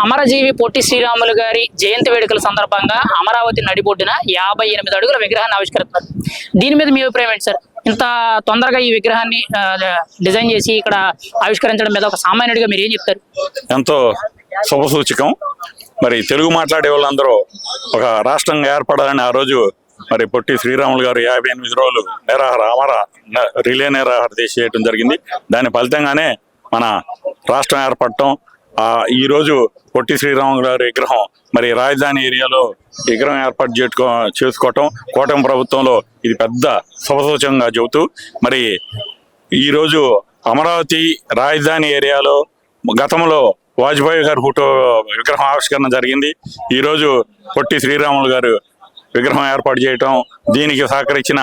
అమరజీవి పొట్టి శ్రీరాములు గారి జయంతి వేడుకల సందర్భంగా అమరావతి నడిబొడ్డున 58 అడుగుల విగ్రహాన్ని ఆవిష్కరిస్తున్నారు. దీని మీద మీ అభిప్రాయం ఏంటి సార్? ఇంత తొందరగా ఈ విగ్రహాన్ని డిజైన్ చేసి ఇక్కడ ఆవిష్కరించడం మీద ఒక సామాన్యుడిగా మీరు ఏం చెప్తారు? ఎంతో శుభసూచకం. మరి తెలుగు మాట్లాడే వాళ్ళందరూ ఒక రాష్ట్రంగా ఏర్పడాలని ఆ రోజు మరి పొట్టి శ్రీరాములు గారు 58 రోజులు రిలే నిరాహార దీక్ష చేయడం జరిగింది. దాని ఫలితంగానే మన రాష్ట్రం ఏర్పడటం. ఈ రోజు పొట్టి శ్రీరాములు గారి విగ్రహం మరి రాజధాని ఏరియాలో విగ్రహం ఏర్పాటు చేసుకోవటం కూటమి ప్రభుత్వంలో ఇది పెద్ద శుభసూచకంగా చెబుతూ మరి ఈరోజు అమరావతి రాజధాని ఏరియాలో గతంలో వాజ్పేయి గారి ఫోటో విగ్రహం ఆవిష్కరణ జరిగింది. ఈరోజు పొట్టి శ్రీరాములు గారు విగ్రహం ఏర్పాటు చేయటం, దీనికి సహకరించిన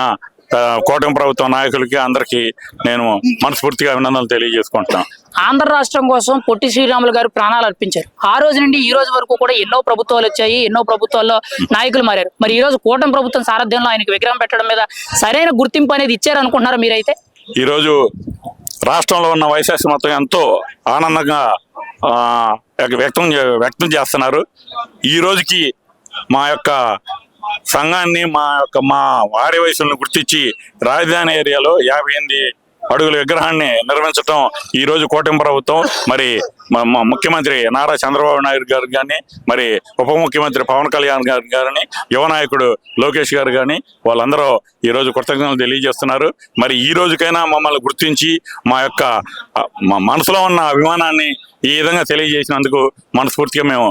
కూటమి ప్రభుత్వ నాయకులకి అందరికీ నేను మనస్ఫూర్తిగా అభినందనలు తెలియజేసుకుంటున్నాను. ఆంధ్ర రాష్ట్రం కోసం పొట్టి శ్రీరాములు గారు ప్రాణాలు అర్పించారు. ఆ రోజు నుండి ఈ రోజు వరకు కూడా ఎన్నో ప్రభుత్వాలు వచ్చాయి, ఎన్నో ప్రభుత్వాల్లో నాయకులు మారారు. మరి ఈ రోజు కూటమి ప్రభుత్వం సారథ్యంలో ఆయనకి విగ్రహం పెట్టడం మీద సరైన గుర్తింపు అనేది ఇచ్చారనుకుంటున్నారా మీరైతే? ఈరోజు రాష్ట్రంలో ఉన్న వైశాఖ మొత్తం ఎంతో ఆనందంగా వ్యక్తం చేస్తున్నారు. ఈ రోజుకి మా యొక్క సంఘాన్ని మా వారి వయసులను గుర్తించి రాజధాని ఏరియాలో 58 అడుగుల విగ్రహాన్ని నిర్మించడం ఈ రోజు కూటమి ప్రభుత్వం మరి ముఖ్యమంత్రి నారా చంద్రబాబు నాయుడు గారు కానీ, మరి ఉప ముఖ్యమంత్రి పవన్ కళ్యాణ్ గారు కానీ, యువ నాయకుడు లోకేష్ గారు కానీ వాళ్ళందరూ ఈ రోజు కృతజ్ఞతలు తెలియజేస్తున్నారు. మరి ఈ రోజుకైనా మమ్మల్ని గుర్తించి మా మనసులో ఉన్న అభిమానాన్ని ఈ విధంగా తెలియజేసినందుకు మనస్ఫూర్తిగా మేము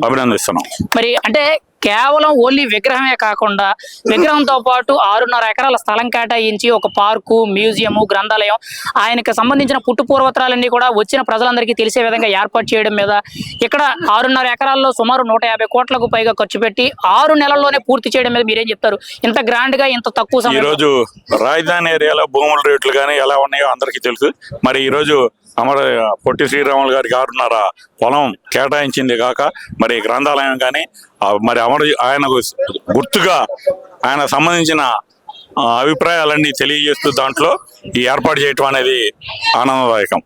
అభినందిస్తున్నాం. మరి అంటే కేవలం ఓన్లీ విగ్రహమే కాకుండా విగ్రహంతో పాటు 6.5 ఎకరాల స్థలం కేటాయించి ఒక పార్కు, మ్యూజియం, గ్రంథాలయం, ఆయనకు సంబంధించిన పుట్టుపూర్వత్రాలన్నీ కూడా వచ్చిన ప్రజలందరికీ తెలిసే విధంగా ఏర్పాటు చేయడం మీద ఇక్కడ 6.5 ఎకరాల్లో సుమారు 150 కోట్లకు పైగా ఖర్చు పెట్టి 6 నెలల్లోనే పూర్తి చేయడం మీద మీరేం చెప్తారు? ఇంత గ్రాండ్ గా ఇంత తక్కువ సమయం. ఈ రోజు రాజధాని ఏరియాలో భూముల రేట్లు కానీ ఎలా ఉన్నాయో అందరికీ తెలుసు. మరి ఈ రోజు పొట్టి శ్రీరాములు గారికి 6.5 పొలం కేటాయించింది కాక మరి గ్రంథాలయం కానీ మరి ఆయనకు గుర్తుగా ఆయన సంబంధించిన అభిప్రాయాలన్నీ తెలియజేస్తూ దాంట్లో ఈ ఏర్పాటు చేయటం అనేది ఆనందదాయకం.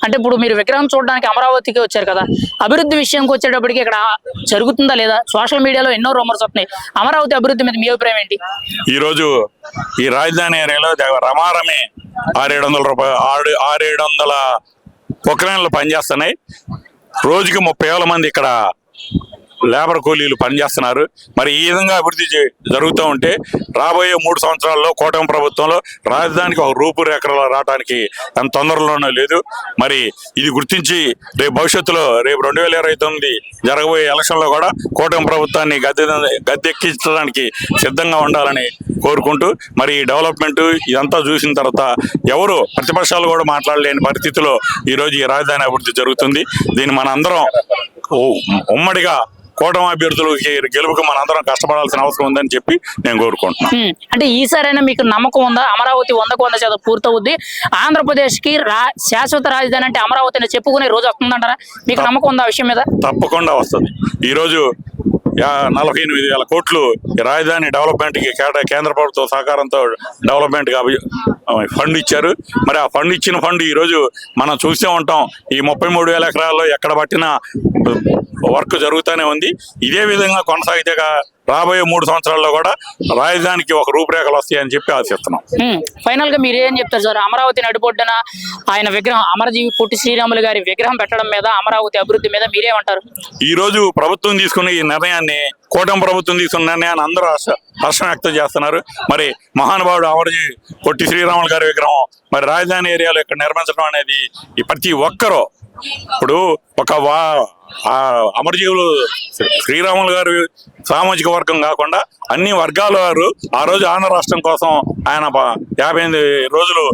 అంటే ఇప్పుడు మీరు విగ్రహం చూడడానికి అమరావతికి వచ్చారు కదా, అభివృద్ధి విషయంకి వచ్చేటప్పటికి ఇక్కడ జరుగుతుందా లేదా? సోషల్ మీడియాలో ఎన్నో రూమర్స్ వస్తున్నాయి. అమరావతి అభివృద్ధి మీద మీ అభిప్రాయం ఏంటి? ఈ రోజు ఈ రాజధాని ఏరియాలో రమారమే 600 పొక్లైన్లు పనిచేస్తున్నాయి. రోజుకి 30,000 మంది ఇక్కడ లేబర్ కూలీలు పనిచేస్తున్నారు. మరి ఈ విధంగా అభివృద్ధి జరుగుతూ ఉంటే రాబోయే 3 సంవత్సరాల్లో కూటమి ప్రభుత్వంలో రాజధానికి ఒక రూపురేఖలు రావడానికి అంత తొందరలోనే లేదు. మరి ఇది గుర్తించి రేపు భవిష్యత్తులో రేపు 2029 జరగబోయే ఎలక్షన్లో కూడా కూటమి ప్రభుత్వాన్ని గద్దెక్కించడానికి సిద్ధంగా ఉండాలని కోరుకుంటూ మరి డెవలప్మెంట్ ఇదంతా చూసిన తర్వాత ఎవరు ప్రతిపక్షాలు కూడా మాట్లాడలేని పరిస్థితిలో ఈరోజు ఈ రాజధాని అభివృద్ధి జరుగుతుంది. దీన్ని మన అందరం ఉమ్మడిగా కూటమి అభ్యర్థులు గెలుపుకు మనందరం కష్టపడాల్సిన అవసరం ఉందని చెప్పి నేను కోరుకుంటున్నాను. అంటే ఈసారైనా మీకు నమ్మకం ఉందా అమరావతి 100% పూర్తవుద్ది, ఆంధ్రప్రదేశ్ కి శాశ్వత రాజధాని అంటే అమరావతిని చెప్పుకునే రోజు వస్తుందంటారా? మీకు నమ్మకం ఉందా విషయం మీద? తప్పకుండా వస్తుంది. ఈరోజు 48,000 కోట్లు రాజధాని డెవలప్మెంట్ కి కేంద్ర ప్రభుత్వ సహకారంతో డెవలప్మెంట్ గా ఫండ్ ఇచ్చారు. మరి ఆ ఫండ్ ఇచ్చిన ఫండ్ ఈ రోజు మనం చూస్తూ ఉంటాం. ఈ 33,000 ఎకరాల్లో ఎక్కడ పట్టిన వర్క్ జరుగుతూనే ఉంది. ఇదే విధంగా కొనసాగితే రాబోయే 3 సంవత్సరాల్లో కూడా రాజధానికి ఒక రూపురేఖలు వస్తాయని చెప్పి ఆశిస్తున్నాం. ఫైనల్ గా మీరు ఏం చెప్తారు సార్? అమరావతి నడిబొడ్డున ఆయన విగ్రహం అమరజీవి పొట్టి శ్రీరాములు గారి విగ్రహం పెట్టడం మీద, అమరావతి అభివృద్ధి మీద మీరేమంటారు? ఈ రోజు ప్రభుత్వం తీసుకున్న ఈ నిర్ణయాన్ని, కూటమి ప్రభుత్వం తీసుకున్న నిర్ణయాన్ని అందరూ హర్షం వ్యక్తం చేస్తున్నారు. మరి మహానుభావుడు అమరజీవి పొట్టి శ్రీరాములు గారి విగ్రహం మరి రాజధాని ఏరియాలో ఇక్కడ నిర్మించడం అనేది ప్రతి ఒక్కరూ ఇప్పుడు అమరజీవులు శ్రీరాములు గారు సామాజిక వర్గం కాకుండా అన్ని వర్గాల వారు ఆ రోజు ఆంధ్ర రాష్ట్రం కోసం ఆయన 58 రోజులు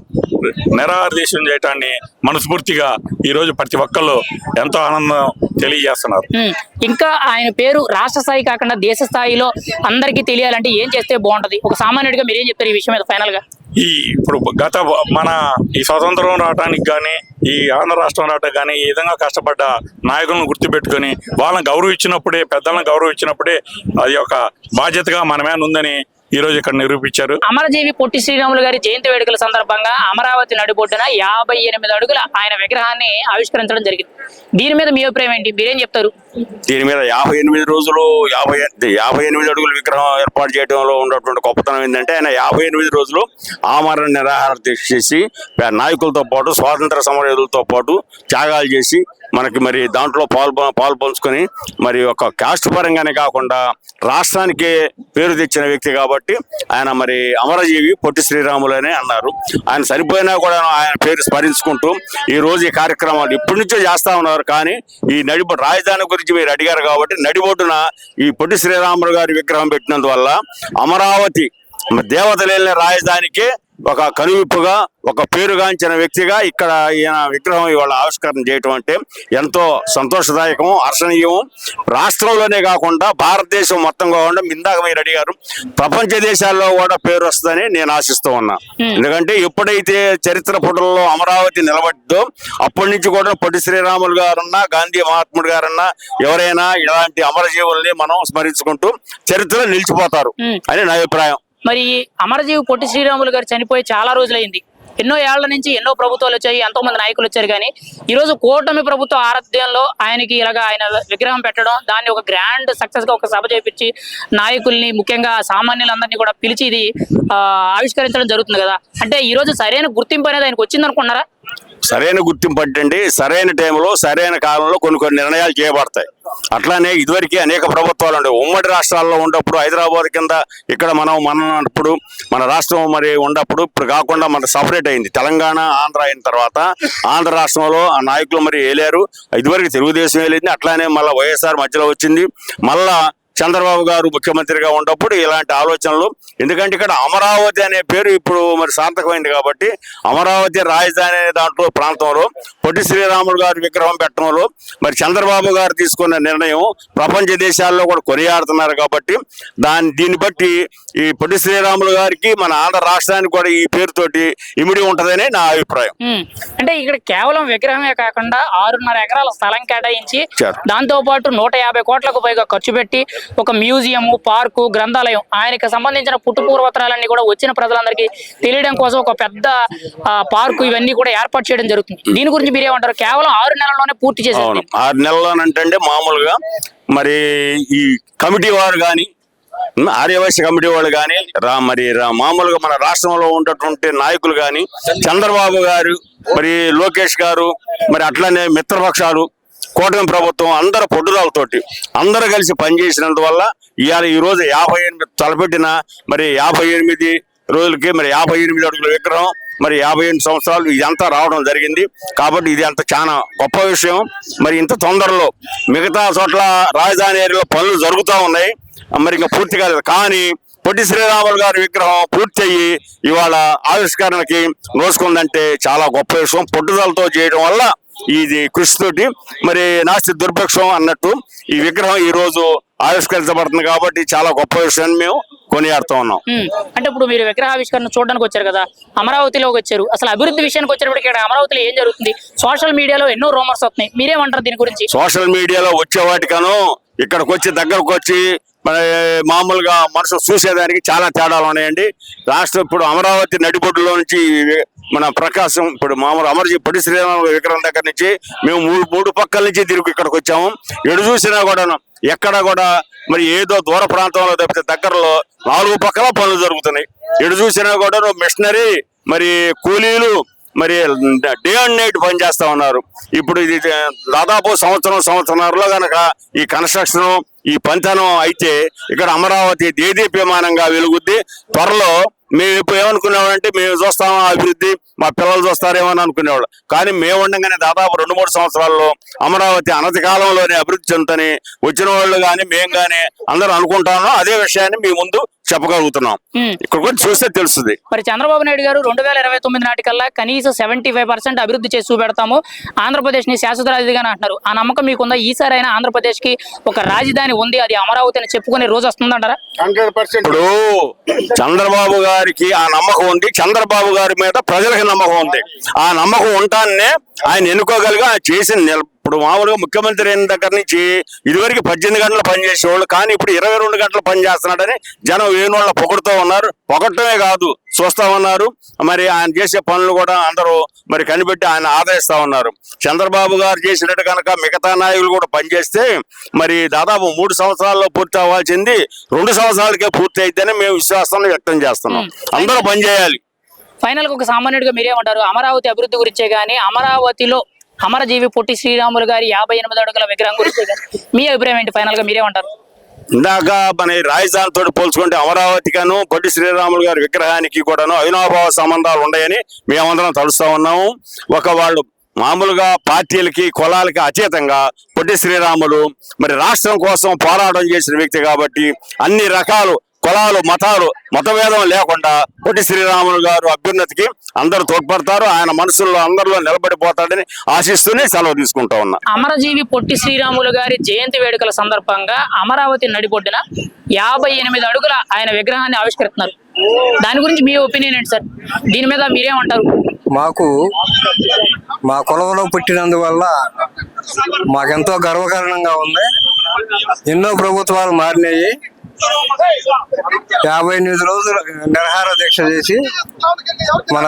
నిరాహార దీక్ష చేయటాన్ని మనస్ఫూర్తిగా ఈ రోజు ప్రతి ఒక్కళ్ళు ఎంతో ఆనందం తెలియజేస్తున్నారు. ఇంకా ఆయన పేరు రాష్ట్ర స్థాయి కాకుండా దేశ స్థాయిలో అందరికీ తెలియాలంటే ఏం చేస్తే బాగుంటది? ఒక సామాన్యుడిగా మీరు ఏం చెప్తారు ఈ విషయం మీద ఫైనల్ గా? ఇప్పుడు ఈ స్వతంత్రం రావడానికి కానీ, ఈ ఆంధ్ర రాష్ట్రం రావడానికి కానీ ఈ విధంగా కష్టపడ్డ నాయకులను గుర్తుపెట్టుకొని వాళ్ళని గౌరవించినప్పుడే, పెద్దలను గౌరవించినప్పుడే అది ఒక బాధ్యతగా మనమే ఉందని ఈ రోజు ఇక్కడ నిరూపించారు. అమరజీవి పొట్టి శ్రీరాములు గారి జయంతి వేడుకల సందర్భంగా అమరావతి నడిబొడ్డున 58 అడుగుల ఆయన విగ్రహాన్ని ఆవిష్కరించడం జరిగింది. దీని మీద మీ అభిప్రాయం ఏంటి? మీరేం చెప్తారు? దీని మీద 58 రోజులు 58 అడుగుల విగ్రహం ఏర్పాటు చేయడంలో ఉన్నటువంటి గొప్పతనం ఏంటంటే ఆయన 58 రోజులు ఆమరణ నిరాహార దీక్ష చేసి నాయకులతో పాటు స్వాతంత్ర సమరయోధులతో పాటు త్యాగాలు చేసి మనకి మరి దాంట్లో పాలు పంచుకొని మరి ఒక కాస్ట్ పరంగానే కాకుండా రాష్ట్రానికే పేరు తెచ్చిన వ్యక్తి కాబట్టి ఆయన మరి అమరజీవి పొట్టి శ్రీరాములు అని అన్నారు. ఆయన చనిపోయినా కూడా ఆయన పేరు స్మరించుకుంటూ ఈ రోజు ఈ కార్యక్రమాలు ఇప్పటి నుంచో చేస్తా ఉన్నారు. కానీ ఈ రాజధాని గురించి మీరు అడిగారు కాబట్టి నడిబొడ్డున ఈ పొట్టి శ్రీరాములు గారి విగ్రహం పెట్టినందువల్ల అమరావతి దేవతలేని రాజధానికి ఒక కనువిప్పుగా ఒక పేరుగాంచిన వ్యక్తిగా ఇక్కడ ఈయన విగ్రహం ఇవాళ ఆవిష్కరణ చేయటం అంటే ఎంతో సంతోషదాయకం, హర్షణీయం. రాష్ట్రంలోనే కాకుండా భారతదేశం మొత్తం కాకుండా ఇందాక మీరు అడిగారు ప్రపంచ దేశాల్లో కూడా పేరు వస్తుందని నేను ఆశిస్తూ ఉన్నా. ఎందుకంటే ఎప్పుడైతే చరిత్ర పుటల్లో అమరావతి నిలబడ్డో అప్పటి నుంచి కూడా పొట్టి శ్రీరాములు గారన్నా గాంధీ మహాత్ముడు గారన్నా ఎవరైనా ఇలాంటి అమరజీవుల్ని మనం స్మరించుకుంటూ చరిత్రలో నిలిచిపోతారు అని నా అభిప్రాయం. మరి అమరజీవి పొట్టి శ్రీరాములు గారు చనిపోయి చాలా రోజులైంది. ఎన్నో ఏళ్ల నుంచి ఎన్నో ప్రభుత్వాలు వచ్చాయి, ఎంతో మంది నాయకులు వచ్చారు. కానీ ఈ రోజు కూటమి ప్రభుత్వ ఆరాధ్యంలో ఆయనకి ఇలాగా ఆయన విగ్రహం పెట్టడం, దాన్ని ఒక గ్రాండ్ సక్సెస్ గా ఒక సభ చేపించి నాయకుల్ని ముఖ్యంగా సామాన్యులందరినీ కూడా పిలిచి ఇది ఆవిష్కరించడం జరుగుతుంది కదా. అంటే ఈ రోజు సరైన గుర్తింపు అనేది ఆయనకు వచ్చింది అనుకున్నారా? సరైన గుర్తింపు అంటే సరైన టైంలో సరైన కాలంలో కొన్ని నిర్ణయాలు చేయబడతాయి. అట్లానే ఇదివరకు అనేక ప్రభుత్వాలు ఉండే ఉమ్మడి రాష్ట్రాల్లో ఉన్నప్పుడు హైదరాబాద్ కింద ఇక్కడ మనప్పుడు మన రాష్ట్రం మరి ఉన్నప్పుడు ఇప్పుడు కాకుండా మన సపరేట్ అయింది. తెలంగాణ ఆంధ్ర అయిన తర్వాత ఆంధ్ర రాష్ట్రంలో ఆ నాయకులు మరి వేలారు. ఇదివరకు తెలుగుదేశం వెళ్ళింది, అట్లానే మళ్ళీ వైఎస్ఆర్ మధ్యలో వచ్చింది. మళ్ళా చంద్రబాబు గారు ముఖ్యమంత్రిగా ఉన్నప్పుడు ఇలాంటి ఆలోచనలు, ఎందుకంటే ఇక్కడ అమరావతి అనే పేరు ఇప్పుడు మరి సార్థకమైంది కాబట్టి అమరావతి రాజధాని అనే దాంట్లో ప్రాంతంలో పొట్టి శ్రీరాములు గారి విగ్రహం పెట్టడంలో మరి చంద్రబాబు గారు తీసుకున్న నిర్ణయం ప్రపంచ దేశాల్లో కూడా కొనియాడుతున్నారు కాబట్టి దీన్ని బట్టి ఈ పొట్టి శ్రీరాములు గారికి మన ఆంధ్ర రాష్ట్రానికి కూడా ఈ పేరుతోటి ఇమిడి ఉంటదని నా అభిప్రాయం. అంటే ఇక్కడ కేవలం విగ్రహమే కాకుండా 6.5 ఎకరాల స్థలం కేటాయించి దాంతో పాటు 150 కోట్లకు పైగా ఖర్చు పెట్టి ఒక మ్యూజియం, పార్కు, గ్రంథాలయం ఆయనకి సంబంధించిన పుట్టుపూర్వత్రాలన్నీ కూడా వచ్చిన ప్రజలందరికీ తెలియడం కోసం ఒక పెద్ద పార్కు ఇవన్నీ కూడా ఏర్పాటు చేయడం జరుగుతుంది. దీని గురించి మీరేమంటారు? కేవలం 6 నెలల్లోనే పూర్తి చేశారు. 6 నెలల్లోనంటే మామూలుగా మరి ఈ కమిటీ వారు కానీ ఆర్యవైశ్య కమిటీ వాళ్ళు కానీ మామూలుగా మన రాష్ట్రంలో ఉన్నటువంటి నాయకులు కానీ చంద్రబాబు గారు మరి లోకేష్ గారు మరి అట్లనే మిత్రపక్షాలు కూటమి ప్రభుత్వం అందరు పొట్టుదలతోటి అందరూ కలిసి పనిచేసినందువల్ల ఇవాళ ఈ రోజు 58 తలపెట్టిన మరి 58 రోజులకి మరి 58 అడుగుల విగ్రహం మరి 58 సంవత్సరాలు ఇదంతా రావడం జరిగింది. కాబట్టి ఇది అంత చాలా గొప్ప విషయం. మరి ఇంత తొందరలో మిగతా చోట్ల రాజధాని ఏరియాలో పనులు జరుగుతూ ఉన్నాయి, మరి ఇంకా పూర్తి కాలేదు. కానీ పొట్టి శ్రీరాములు గారి విగ్రహం పూర్తి అయ్యి ఇవాళ ఆవిష్కరణకి నోసుకుందంటే చాలా గొప్ప విషయం. పట్టుదలతో చేయడం వల్ల ఇది కృషితోటి మరి నాస్తి దుర్భిక్షం అన్నట్టు ఈ విగ్రహం ఈ రోజు ఆవిష్కరించబడుతుంది కాబట్టి చాలా గొప్ప విషయాన్ని మేము కొనియాడుతూ ఉన్నాం. అంటే ఇప్పుడు మీరు విగ్రహావిష్కరణ చూడడానికి వచ్చారు కదా, అమరావతిలోకి వచ్చారు. అసలు అభివృద్ధి విషయానికి వచ్చేటప్పటికి ఇక్కడ అమరావతిలో ఏం జరుగుతుంది? సోషల్ మీడియాలో ఎన్నో రూమర్స్ వస్తున్నాయి, మీరేమంటారు దీని గురించి? సోషల్ మీడియాలో వచ్చే వాటికను ఇక్కడికి వచ్చి దగ్గరకు వచ్చి మరి మామూలుగా మనసు చూసేదానికి చాలా తేడాలు ఉన్నాయండి. రాష్ట్రం ఇప్పుడు అమరావతి నడిబొడ్డులో నుంచి మన ప్రకాశం ఇప్పుడు మామూలు అమరజీవి పొట్టి శ్రీరాములు విగ్రహం దగ్గర నుంచి మేము మూడు పక్కల నుంచి తిరిగి ఇక్కడికి వచ్చాము. ఎడు చూసినా కూడా ఎక్కడ కూడా మరి ఏదో దూర ప్రాంతంలో తప్పితే దగ్గరలో 4 పక్కల పనులు జరుగుతున్నాయి. ఎడు చూసినా కూడా మిషనరీ మరి కూలీలు మరి డే అండ్ నైట్ పనిచేస్తా ఉన్నారు. ఇప్పుడు ఇది దాదాపు సంవత్సరంలో కనుక ఈ కన్స్ట్రక్షన్ ఈ పనితనం అయితే ఇక్కడ అమరావతి దేదీప్యమానంగా వెలుగుద్ది. త్వరలో మేము ఇప్పుడు ఏమనుకునేవాళ్ళంటే మేము చూస్తామా అభివృద్ధి, మా పిల్లలు చూస్తారేమో అని అనుకునేవాళ్ళు. కానీ మేము ఉండగానే దాదాపు 2-3 సంవత్సరాల్లో అమరావతి అనతి కాలంలోనే అభివృద్ధి చెందుతని వచ్చిన వాళ్ళు కానీ మేము కానీ అందరూ అనుకుంటామో అదే విషయాన్ని మీ ముందు చెప్పగలుగుతున్నాం. ఇక్కడ కూడా చూస్తే తెలుస్తుంది. మరి చంద్రబాబు నాయుడు గారు 2029 నాటికల్లా కనీసం 75% అభివృద్ధి చేసి చూపెడతాము, ఆంధ్రప్రదేశ్ ని శాశ్వత రాజధానిగా అంటున్నారు. ఆ నమ్మకం మీకుందా? ఈసారి అయినా ఆంధ్రప్రదేశ్ కి ఒక రాజధాని ఉంది, అది అమరావతి అని చెప్పుకునే రోజు వస్తుందంటారా? 100%. ఇప్పుడు చంద్రబాబు గారికి ఆ నమ్మకం ఉంది, చంద్రబాబు గారి మీద ప్రజలకి నమ్మకం ఉంది. ఆ నమ్మకం ఉంటానే ఆయన ఎన్నుకోగలిగా చేసిన ఇప్పుడు ఇప్పుడు మామూలుగా ముఖ్యమంత్రి అయిన దగ్గర నుంచి ఇదివరకు 18 గంటలు పనిచేసేవాళ్ళు, కానీ ఇప్పుడు 22 గంటలు పని చేస్తున్నాడని జనం వేణోళ్ళ పొగుడుతూ ఉన్నారు. పొగడటమే కాదు, చూస్తా ఉన్నారు. మరి ఆయన చేసే పనులు కూడా అందరూ మరి కనిపెట్టి ఆయన ఆదరిస్తా ఉన్నారు. చంద్రబాబు గారు చేసినట్టు కనుక మిగతా నాయకులు కూడా పనిచేస్తే మరి దాదాపు 3 సంవత్సరాల్లో పూర్తి అవ్వాల్సింది 2 సంవత్సరాలకే పూర్తి అయితేనే మేము విశ్వాసాన్ని వ్యక్తం చేస్తున్నాం. అందరూ పనిచేయాలి. ఫైనల్ గా ఒక సామాన్యుడిగా మీరేమంటారు? అమరావతి అభివృద్ధి గురించే గానీ, అమరావతిలో అమరజీవి పొట్టి శ్రీరాములు గారి 58 అడుగుల విగ్రహం గురించి మీ అభిప్రాయం ఏంటి? ఫైనల్ గా మీరేమంటారు? ఇందాక మన రాజధాని తోటి పోల్చుకుంటే అమరావతికను పొట్టి శ్రీరాములు గారి విగ్రహానికి కూడాను అవినాభావ సంబంధాలు ఉన్నాయని మేమందరం తలుస్తా ఉన్నాము. వాళ్ళు మామూలుగా పార్టీలకి కులాలకి అతీతంగా పొట్టి శ్రీరాములు మరి రాష్ట్రం కోసం పోరాటం చేసిన వ్యక్తి కాబట్టి అన్ని రకాలు కులాలు మతాలు మతభేదం లేకుండా పొట్టి శ్రీరాములు గారు అభ్యున్నతికి అందరూ తోడ్పడతారు. ఆయన మనసుల్లో అందరిలో నిలబడిపోతాడని ఆశిస్తూనే సెలవు తీసుకుంటా ఉన్నా. అమరజీవి పొట్టి శ్రీరాములు గారి జయంతి వేడుకల సందర్భంగా అమరావతి నడిబొడ్డున 58 అడుగుల ఆయన విగ్రహాన్ని ఆవిష్కరిస్తున్నారు. దాని గురించి మీ ఒపీనియన్ ఏంటి సార్? దీని మీద మీరేమంటారు? మాకు మా కులంలో పుట్టినందువల్ల మాకెంతో గర్వకారణంగా ఉంది. ఎన్నో ప్రభుత్వాలు మారినాయి. 58 రోజులు నిరాహార దీక్ష చేసి మన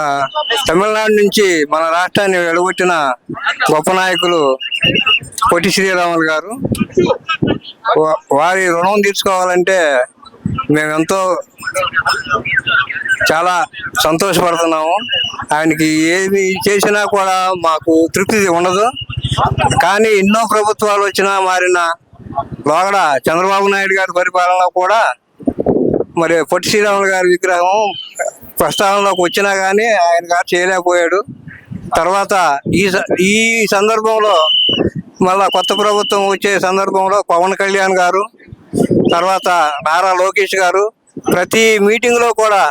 తమిళనాడు నుంచి మన రాష్ట్రాన్ని వెలుగొట్టిన గొప్ప నాయకులు పొట్టి శ్రీరాములు గారు. వారి రుణం తీర్చుకోవాలంటే మేమెంతో చాలా సంతోషపడుతున్నాము. ఆయనకి ఏమి చేసినా కూడా మాకు తృప్తి ఉండదు. కానీ ఎన్నో ప్రభుత్వాలు వచ్చినా మారినా లోగడ చంద్రబాబు నాయుడు గారి పరిపాలనలో కూడా మరి పొట్టి శ్రీరాములు గారి విగ్రహం ప్రస్తావనలోకి వచ్చినా కానీ ఆయన గారు చేయలేకపోయాడు. తర్వాత ఈ సందర్భంలో మళ్ళా కొత్త ప్రభుత్వం వచ్చే సందర్భంలో పవన్ కళ్యాణ్ గారు, తర్వాత నారా లోకేష్ గారు ప్రతి మీటింగ్లో కూడా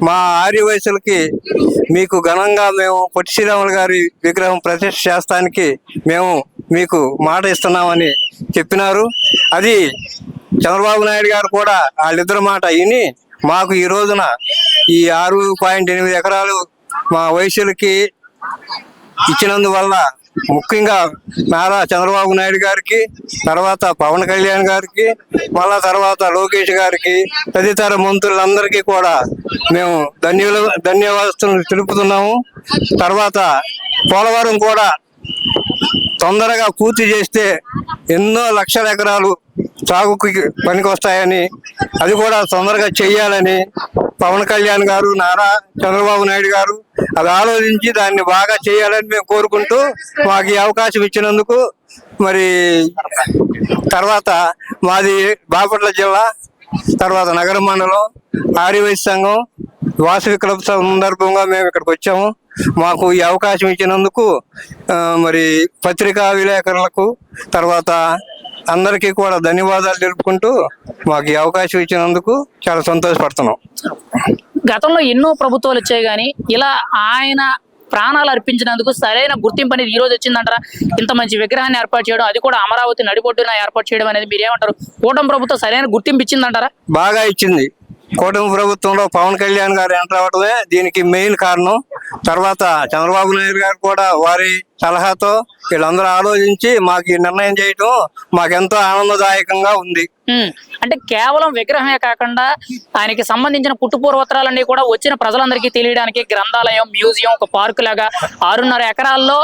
మా ఆర్యవయసులకి మీకు ఘనంగా మేము పొట్టి శ్రీరాములు గారి విగ్రహం ప్రతిష్ఠ చేస్తానికి మేము మీకు మాట ఇస్తున్నామని చెప్పినారు. అది చంద్రబాబు నాయుడు గారు కూడా వాళ్ళిద్దరి మాట విని మాకు ఈ రోజున ఈ 6.8 ఎకరాలు మా వయసులకి ఇచ్చినందువల్ల ముఖ్యంగా నారా చంద్రబాబు నాయుడు గారికి, తర్వాత పవన్ కళ్యాణ్ గారికి, మళ్ళా తర్వాత లోకేష్ గారికి, తదితర మంత్రులందరికీ కూడా మేము ధన్యవాదాలు తెలుపుతున్నాము. తర్వాత పోలవరం కూడా తొందరగా పూర్తి చేస్తే ఎన్నో లక్షల ఎకరాలు సాగుకి పనికి వస్తాయని, అది కూడా తొందరగా చెయ్యాలని పవన్ కళ్యాణ్ గారు, నారా చంద్రబాబు నాయుడు గారు అది ఆలోచించి దాన్ని బాగా చేయాలని మేము కోరుకుంటూ మాకు ఈ అవకాశం ఇచ్చినందుకు. మరి తర్వాత మాది బాపట్ల జిల్లా, తర్వాత నగర మండలం ఆర్యవైశ్య సంఘం వాసవి క్లబ్ సందర్భంగా మేము ఇక్కడికి వచ్చాము. మాకు ఈ అవకాశం ఇచ్చినందుకు మరి పత్రికా విలేకరులకు తర్వాత అందరికీ కూడా ధన్యవాదాలు తెలుపుకుంటూ మాకు ఈ అవకాశం ఇచ్చినందుకు చాలా సంతోషపడుతున్నాం. గతంలో ఎన్నో ప్రభుత్వాలు వచ్చాయి కానీ ఇలా ఆయన ప్రాణాలు అర్పించినందుకు సరైన గుర్తింపు అనేది ఈ రోజు వచ్చిందంటారా? ఇంత మంచి విగ్రహాన్ని ఏర్పాటు చేయడం, అది కూడా అమరావతి నడిబొడ్డున ఏర్పాటు చేయడం అనేది మీరేమంటారు? కూటమి ప్రభుత్వం సరైన గుర్తింపు ఇచ్చిందంటారా? బాగా ఇచ్చింది. కూటమి ప్రభుత్వంలో పవన్ కళ్యాణ్ గారు ఎంటర్ అవడమే దీనికి మెయిన్ కారణం. తర్వాత చంద్రబాబు నాయుడు గారు కూడా వారి సలహాతో వీళ్ళందరూ ఆలోచించి మాకు ఈ నిర్ణయం చేయటం మాకెంతో ఆనందదాయకంగా ఉంది. అంటే కేవలం విగ్రహమే కాకుండా ఆయనకి సంబంధించిన పుట్టుపూర్వత్రాలన్నీ కూడా వచ్చిన ప్రజలందరికీ తెలియడానికి గ్రంథాలయం, మ్యూజియం, ఒక పార్కు లాగా 6.5 ఎకరాల్లో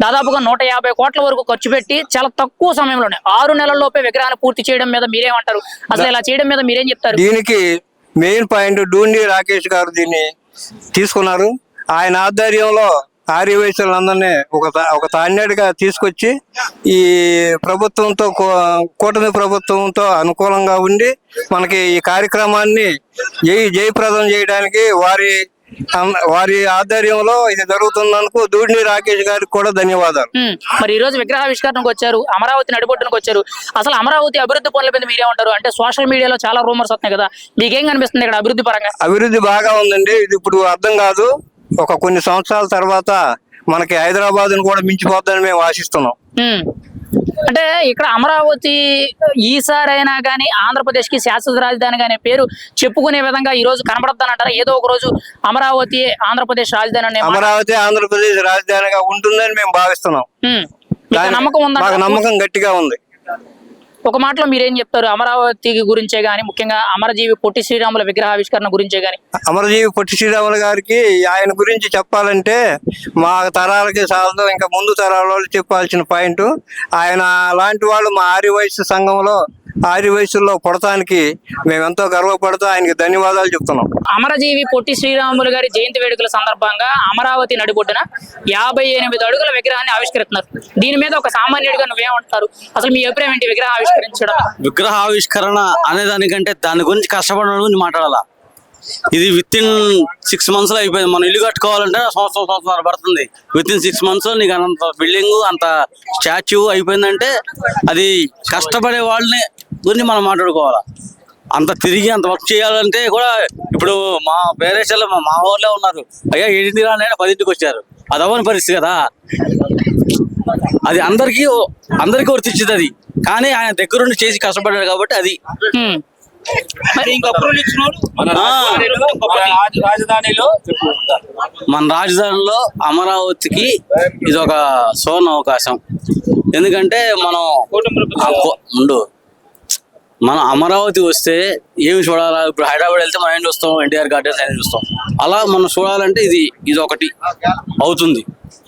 దాదాపుగా 150 కోట్ల వరకు ఖర్చు పెట్టి చాలా తక్కువ సమయంలోనే 6 నెలల్లోపే విగ్రహాన్ని పూర్తి చేయడం మీద మీరేమంటారు? అసలు ఇలా చేయడం మీద మీరేం చెప్తారు? దీనికి మెయిన్ పాయింట్ డూండి రాకేష్ గారు దీన్ని తీసుకున్నారు. ఆయన ఆధ్వర్యంలో ఆర్యవైశ్యులందరినీ ఒక తాన్నేడుగా తీసుకొచ్చి ఈ ప్రభుత్వంతో కూటమి ప్రభుత్వంతో అనుకూలంగా ఉండి మనకి ఈ కార్యక్రమాన్ని జయప్రదం చేయడానికి వారి ఆధ్వర్యంలో ఇది జరుగుతున్నందుకు దూడిని రాకేష్ గారికి కూడా ధన్యవాదాలు. మరి ఈ రోజు విగ్రహావిష్కరణకు వచ్చారు, అమరావతి నడిబొట్టుకు వచ్చారు. అసలు అమరావతి అభివృద్ధి పనుల మీద మీరేమంటారు? అంటే సోషల్ మీడియాలో చాలా రూమర్స్ వస్తున్నాయి కదా, మీకేం కనిపిస్తుంది ఇక్కడ అభివృద్ధి పరంగా? అభివృద్ధి బాగా ఉందండి. ఇది ఇప్పుడు అర్థం కాదు, కొన్ని సంవత్సరాల తర్వాత మనకి హైదరాబాద్ కూడా మించిపోద్దని మేము ఆశిస్తున్నాం. అంటే ఇక్కడ అమరావతి ఈసారైనా కానీ ఆంధ్రప్రదేశ్ కి శాశ్వత రాజధాని అనే పేరు చెప్పుకునే విధంగా ఈ రోజు కనబడతానంటారా? ఏదో ఒక రోజు అమరావతి ఆంధ్రప్రదేశ్ రాజధాని అమరావతి ఆంధ్రప్రదేశ్ రాజధానిగా ఉంటుందని మేము భావిస్తున్నాం. మీకు నమ్మకం ఉందా? మాకు నమ్మకం గట్టిగా ఉంది. ఒక మాటలో మీరేం చెప్తారు అమరావతి గురించే గానీ, ముఖ్యంగా అమరజీవి పొట్టి శ్రీరాముల విగ్రహావిష్కరణ గురించే గానీ? అమరజీవి పొట్టి శ్రీరాములు గారికి ఆయన గురించి చెప్పాలంటే మా తరాలకి చాలదు, ఇంకా ముందు తరాల వాళ్ళు చెప్పాల్సిన పాయింట్. ఆయన లాంటి వాళ్ళు మా ఆర్యవైశ్య సంఘంలో ఆర్యవైశ్యుల్లో పుడతానికి మేమెంతో గర్వపడుతూ ఆయనకి ధన్యవాదాలు చెప్తున్నాం. అమరజీవి పొట్టి శ్రీరాములు గారి జయంతి వేడుకల సందర్భంగా అమరావతి నడిబొడ్డున 58 అడుగుల విగ్రహాన్ని ఆవిష్కరిస్తున్నారు. దీని మీద ఒక సామాన్యుడిగా నువ్వేమంటారు? అసలు మీ అభిప్రాయం ఏంటి విగ్రహ ఆవిష్కరించడం? విగ్రహ ఆవిష్కరణ అనే దానికంటే దాని గురించి కష్టపడడం గురించి మాట్లాడాలా. ఇది విత్ ఇన్ 6 months లో అయిపోయింది. మనం ఇల్లు కట్టుకోవాలంటే సంవత్సరం పడుతుంది. విత్ ఇన్ 6 months లో నీకు అంత బిల్డింగ్ అంత స్టాచ్యూ అయిపోయిందంటే అది కష్టపడే వాళ్ళని గురించి మనం మాట్లాడుకోవాలా. అంత తిరిగి అంత వర్క్ చేయాలంటే కూడా ఇప్పుడు మా పేరెంట్స్ మా ఊర్లో ఉన్నారు. అయ్యా 7 రానైనా 10 వచ్చారు. అది అవ్వని పరిస్థితి కదా. అది అందరికీ వర్తించింది అది. కానీ ఆయన దగ్గరుండి చేసి కష్టపడ్డాడు కాబట్టి అది. మన రాజధానిలో అమరావతికి ఇది ఒక సువర్ణ అవకాశం. ఎందుకంటే మనం అమరావతి వస్తే ఏమి చూడాలా? ఇప్పుడు హైదరాబాద్ వెళ్తే మనం ఏం చూస్తాం? ఎన్టీఆర్ గార్డెన్స్ ఏం చూస్తాం. అలా మనం చూడాలంటే ఇది ఒకటి అవుతుంది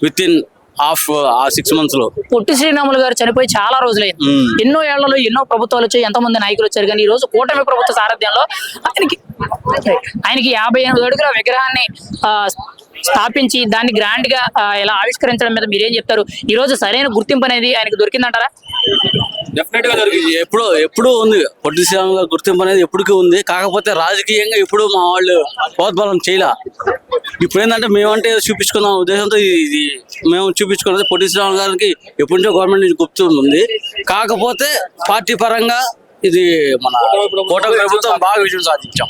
విత్ ఇన్ ఆ 6 months లో. పొట్టి శ్రీరాములు గారు చనిపోయి చాలా రోజులైంది. ఎన్నో ఏళ్లలో ఎన్నో ప్రభుత్వాలు వచ్చాయి, ఎంతమంది నాయకులు వచ్చారు. కానీ ఈ రోజు కూటమి ప్రభుత్వ సారథ్యంలో ఆయనకి 58 అడుగుల విగ్రహాన్ని స్థాపించి దాన్ని గ్రాండ్ గా ఇలా ఆవిష్కరించడం మీద మీరేం చెప్తారు? ఈ రోజు సరైన గుర్తింపు అనేది ఆయనకు దొరికిందంటారా? డెఫినెట్ గా దొరికింది. ఎప్పుడూ ఉంది పొట్టి శ్రీరాములు గారి గుర్తింపు అనేది ఎప్పటికీ ఉంది. కాకపోతే రాజకీయంగా ఇప్పుడు మా వాళ్ళు ప్రోత్బలం చేయలే. ఇప్పుడు ఏంటంటే మేమంటే చూపించుకున్న ఉద్దేశంతో ఇది మేము చూపించుకున్నది పొట్టి శ్రీరాములు గారికి ఎప్పటి నుంచో గవర్నమెంట్ నుంచి గుర్తుంది. కాకపోతే పార్టీ పరంగా ఇది మన కూటమి ప్రభుత్వం బాగా విజయం సాధించాం.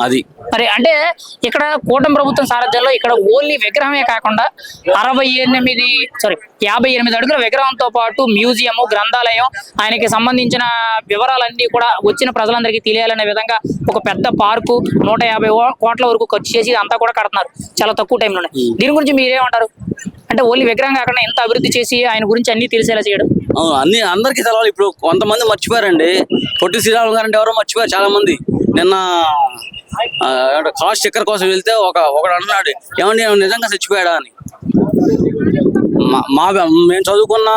అది మరి అంటే ఇక్కడ కూటమి ప్రభుత్వం సారథ్యంలో ఇక్కడ ఓన్లీ విగ్రహమే కాకుండా 58 అడుగుల విగ్రహంతో పాటు మ్యూజియం, గ్రంథాలయం, ఆయనకి సంబంధించిన వివరాలన్నీ కూడా వచ్చిన ప్రజలందరికీ తెలియాలనే విధంగా ఒక పెద్ద పార్కు 150 కోట్ల వరకు ఖర్చు చేసి అంతా కూడా కడుతున్నారు చాలా తక్కువ టైంలోనే. దీని గురించి మీరేమంటారు? అంటే ఓన్లీ విగ్రహం కాకుండా ఎంత అభివృద్ధి చేసి ఆయన గురించి అన్ని తెలిసేలా చేయడం. అన్ని అందరికీ తెలవాలి. ఇప్పుడు కొంతమంది మర్చిపోయారండి. పొట్టి శ్రీరాములు గారు అంటే ఎవరో మర్చిపోయారు చాలా మంది. నిన్న కాస్ట్ చక్కెర కోసం వెళ్తే ఒకడు అన్నాడు, ఏమండి నిజంగా చచ్చిపోయాడా అని. మేము చదువుకున్న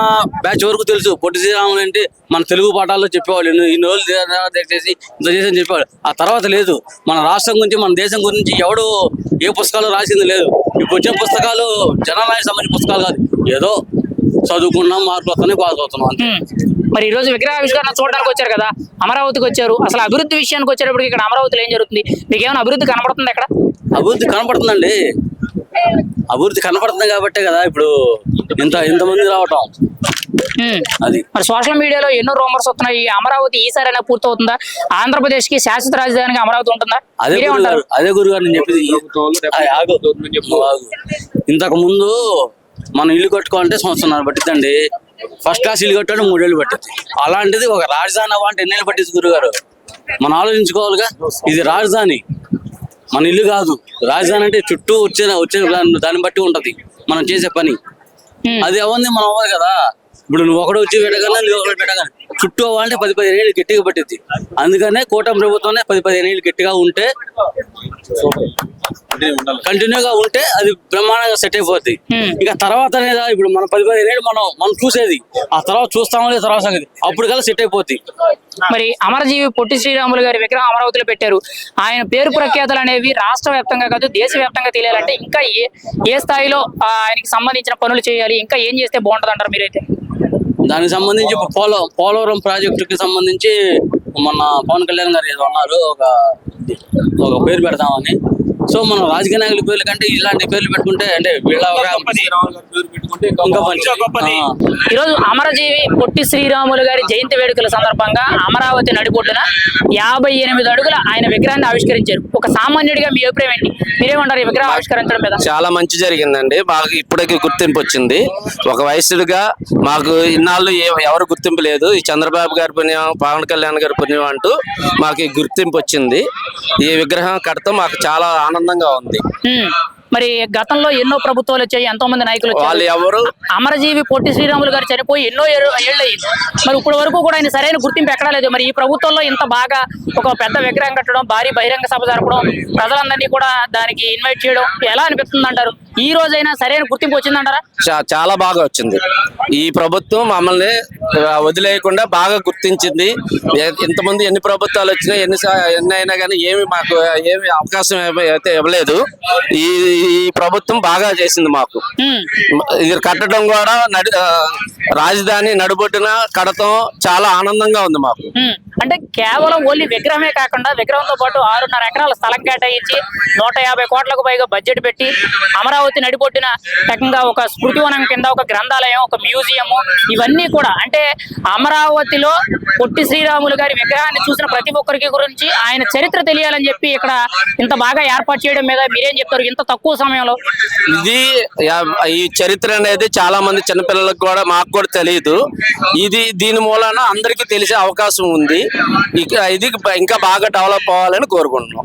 బ్యాచ్ వరకు తెలుసు పొట్టి శ్రీరాములు అంటే మన తెలుగు పాఠాల్లో చెప్పేవాళ్ళు. ఇన్ని రోజులు చేసి ఇంత చేసి అని చెప్పేవాళ్ళు. ఆ తర్వాత లేదు. మన రాష్ట్రం గురించి మన దేశం గురించి ఎవడు ఏ పుస్తకాలు రాసింది లేదు. ఇప్పుడు వచ్చే పుస్తకాలు జనాలకు సంబంధించిన పుస్తకాలు కాదు. ఏదో చదువుకున్నాం, మార్కులు వస్తున్నాయి, పాస్ అవుతున్నాం. మరి ఈ రోజు విగ్రహావిష్కరణ చూడడానికి వచ్చారు కదా, అమరావతికి వచ్చారు. అసలు అభివృద్ధి విషయానికి వచ్చేటప్పటికి ఇక్కడ అమరావతిలో ఏం జరుగుతుంది? మీకు ఏమైనా అభివృద్ధి కనబడుతుంది? అక్కడ అభివృద్ధి కనపడుతుందండి. అభివృద్ధి కనపడుతుంది కాబట్టే కదా ఇప్పుడు ఇంతమంది రావటం. అది మరి సోషల్ మీడియాలో ఎన్నో రూమర్స్ వస్తున్నాయి. అమరావతి ఈసారి అయినా పూర్తవుతుందా? ఆంధ్రప్రదేశ్ కి శాశ్వత రాజధానిగా అమరావతి ఉంటుందా? అదే గురుగారు నేను చెప్పింది. ఇంతకు ముందు మనం ఇల్లు కట్టుకోవాలంటే 1 సంవత్సరం పట్టిద్దండి. ఫస్ట్ క్లాస్ ఇల్లు కట్టుకుంటే 3 ఏళ్ళు పట్టింది. అలాంటిది ఒక రాజధాని అవ్వాలంటే ఎన్ని ఏళ్ళు పట్టింది గురుగారు? మనం ఆలోచించుకోవాలిగా. ఇది రాజధాని, మన ఇల్లు కాదు. రాజధాని అంటే చుట్టూ వచ్చే దాన్ని బట్టి ఉంటది మనం చేసే పని. అది అవ్వంది మనం అవ్వాలి కదా. ఇప్పుడు నువ్వు ఒకడు వచ్చి పెట్టగానే నువ్వు ఒకటి పెట్టగానే చుట్టూ అవ్వాలంటే 10-15 ఏళ్ళు గట్టిగా పట్టింది. అందుకనే కూటమి ప్రభుత్వం 10-15 ఏళ్ళు గట్టిగా ఉంటే కంటిన్యూగా ఉంటే అది బ్రహ్మాండంగా సెట్ అయిపోద్ది. ఇక తర్వాత అనేది ఇప్పుడు మనం 10-15 ఏళ్ళు మనం చూసేది. ఆ తర్వాత చూస్తామో తర్వాత సంగతి అప్పుడు కల్లా సెట్ అయిపోద్ది. మరి అమరజీవి పొట్టి శ్రీరాములు గారి విగ్రహం అమరావతిలో పెట్టారు. ఆయన పేరు ప్రఖ్యాతలు అనేవి రాష్ట్ర వ్యాప్తంగా కాదు దేశ వ్యాప్తంగా తెలియాలంటే ఇంకా ఏ స్థాయిలో ఆయనకి సంబంధించిన పనులు చేయాలి, ఇంకా ఏం చేస్తే బాగుంటది అంటారు మీరైతే? దానికి సంబంధించి పోలవరం ప్రాజెక్టుకి సంబంధించి మొన్న పవన్ కళ్యాణ్ గారు ఏదో అన్నారు, ఒక పేరు పెడతామని. సో మనం రాజకీయ నాయకుల పేర్ల కంటే ఇలాంటి పేర్లు పెట్టుకుంటే అంటే ఈరోజు అమరజీవి పొట్టి శ్రీరాములు గారి జయంతి వేడుకల సందర్భంగా అమరావతి నడిబొడ్డున 58 అడుగుల ఆయన విగ్రహాన్ని ఆవిష్కరించారు. ఒక సామాన్యుడిగా మీ అభిప్రాయం ఏంటి? మీరేమంటారు ఈ విగ్రహం ఆవిష్కరించడం మీద? చాలా మంచి జరిగిందండి. బాగా ఇప్పటికీ గుర్తింపు వచ్చింది. ఒక వయసుడుగా మాకు ఇన్నాళ్ళు ఎవరు గుర్తింపు లేదు. ఈ చంద్రబాబు గారి పుణ్యం, పవన్ కళ్యాణ్ గారి పుణ్యం అంటూ మాకు గుర్తింపు వచ్చింది. ఈ విగ్రహం కడతాం మాకు చాలా ఆనందంగా ఉంది. మరి గతంలో ఎన్నో ప్రభుత్వాలు వచ్చాయి, ఎంతో మంది నాయకులు వచ్చారు. వాళ్ళు ఎవరు? అమరజీవి పొట్టి శ్రీరాములు గారు చనిపోయి ఎన్నో ఏళ్ళు అయింది. మరి ఇప్పటి వరకు కూడా ఆయన సరైన గుర్తింపు ఎక్కడా లేదు. మరి ఈ ప్రభుత్వంలో ఇంత బాగా ఒక పెద్ద విగ్రహం కట్టడం, భారీ బహిరంగ సభ జరపడం, ప్రజలందరినీ కూడా దానికి ఇన్వైట్ చేయడం ఎలా అనిపిస్తుంది అంటారు? ఈ రోజైనా సరైన గుర్తింపు వచ్చిందంటారా? చాలా బాగా వచ్చింది. ఈ ప్రభుత్వం మమ్మల్ని వదిలేయకుండా బాగా గుర్తించింది. ఇంతమంది ఎన్ని ప్రభుత్వాలు వచ్చినా ఎన్ని అయినా కానీ మాకు ఏమి అవకాశం అయితే ఇవ్వలేదు. ఈ ప్రభుత్వం బాగా చేసింది మాకు. ఇది కట్టడం కూడా రాజధాని నడుబొడ్డున కడతం చాలా ఆనందంగా ఉంది మాకు. అంటే కేవలం ఓన్లీ విగ్రహమే కాకుండా విగ్రహంతో పాటు 6.5 ఎకరాల స్థలం కేటాయించి 150 కోట్లకు పైగా బడ్జెట్ పెట్టి అమరావతి నడిబొడ్డున టకంగా ఒక స్మృతివనం కింద ఒక గ్రంథాలయం, ఒక మ్యూజియం, ఇవన్నీ కూడా అంటే అమరావతిలో పొట్టి శ్రీరాములు గారి విగ్రహాన్ని చూసిన ప్రతి ఒక్కరికి గురించి ఆయన చరిత్ర తెలియాలని చెప్పి ఇక్కడ ఇంత బాగా ఏర్పాటు చేయడం మీద మీరేం చెప్తారు ఇంత తక్కువ సమయంలో? ఇది ఈ చరిత్ర అనేది చాలా మంది చిన్నపిల్లలకు కూడా మాకు కూడా తెలియదు. దీని మూలాన అందరికీ తెలిసే అవకాశం ఉంది. ఇది ఇంకా బాగా డెవలప్ అవ్వాలని కోరుకుంటున్నాం.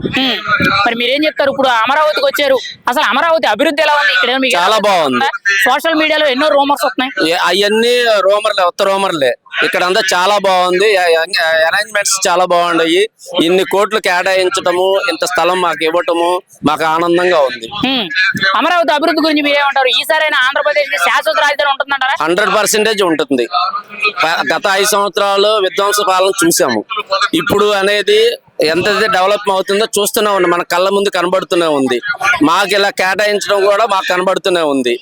మరి మీరేం చెప్తారు? ఇప్పుడు అమరావతికి వచ్చారు, అసలు అమరావతి అభివృద్ధి ఎలా ఉంది? ఇక్కడ చాలా బాగుంది. సోషల్ మీడియాలో ఎన్నో రూమర్స్ వస్తున్నాయి. అవన్నీ రూమర్లే, ఉత్త రూమర్లే. ఇక్కడ అంతా చాలా బాగుంది. అరేంజ్మెంట్స్ చాలా బాగున్నాయి. ఇన్ని కోట్లు కేటాయించటము, ఇంత స్థలం మాకు ఇవ్వటము మాకు ఆనందంగా ఉంది. అమరావతి అభివృద్ధి గురించి మీరేమంటారు? ఈసారైనా ఆంధ్రప్రదేశ్ కి శాశ్వత రాజధాని ఉంటుందంటారా? 100% ఉంటుంది. గత 5 సంవత్సరాలు విధ్వంస పాలన చూసాము. ఇప్పుడు అనేది ఎంతైతే డెవలప్ అవుతుందో చూస్తూనే ఉంది, మన కళ్ళ ముందు కనబడుతూనే ఉంది. మాకు ఇలా కేటాయించడం కూడా మాకు కనబడుతూనే ఉంది.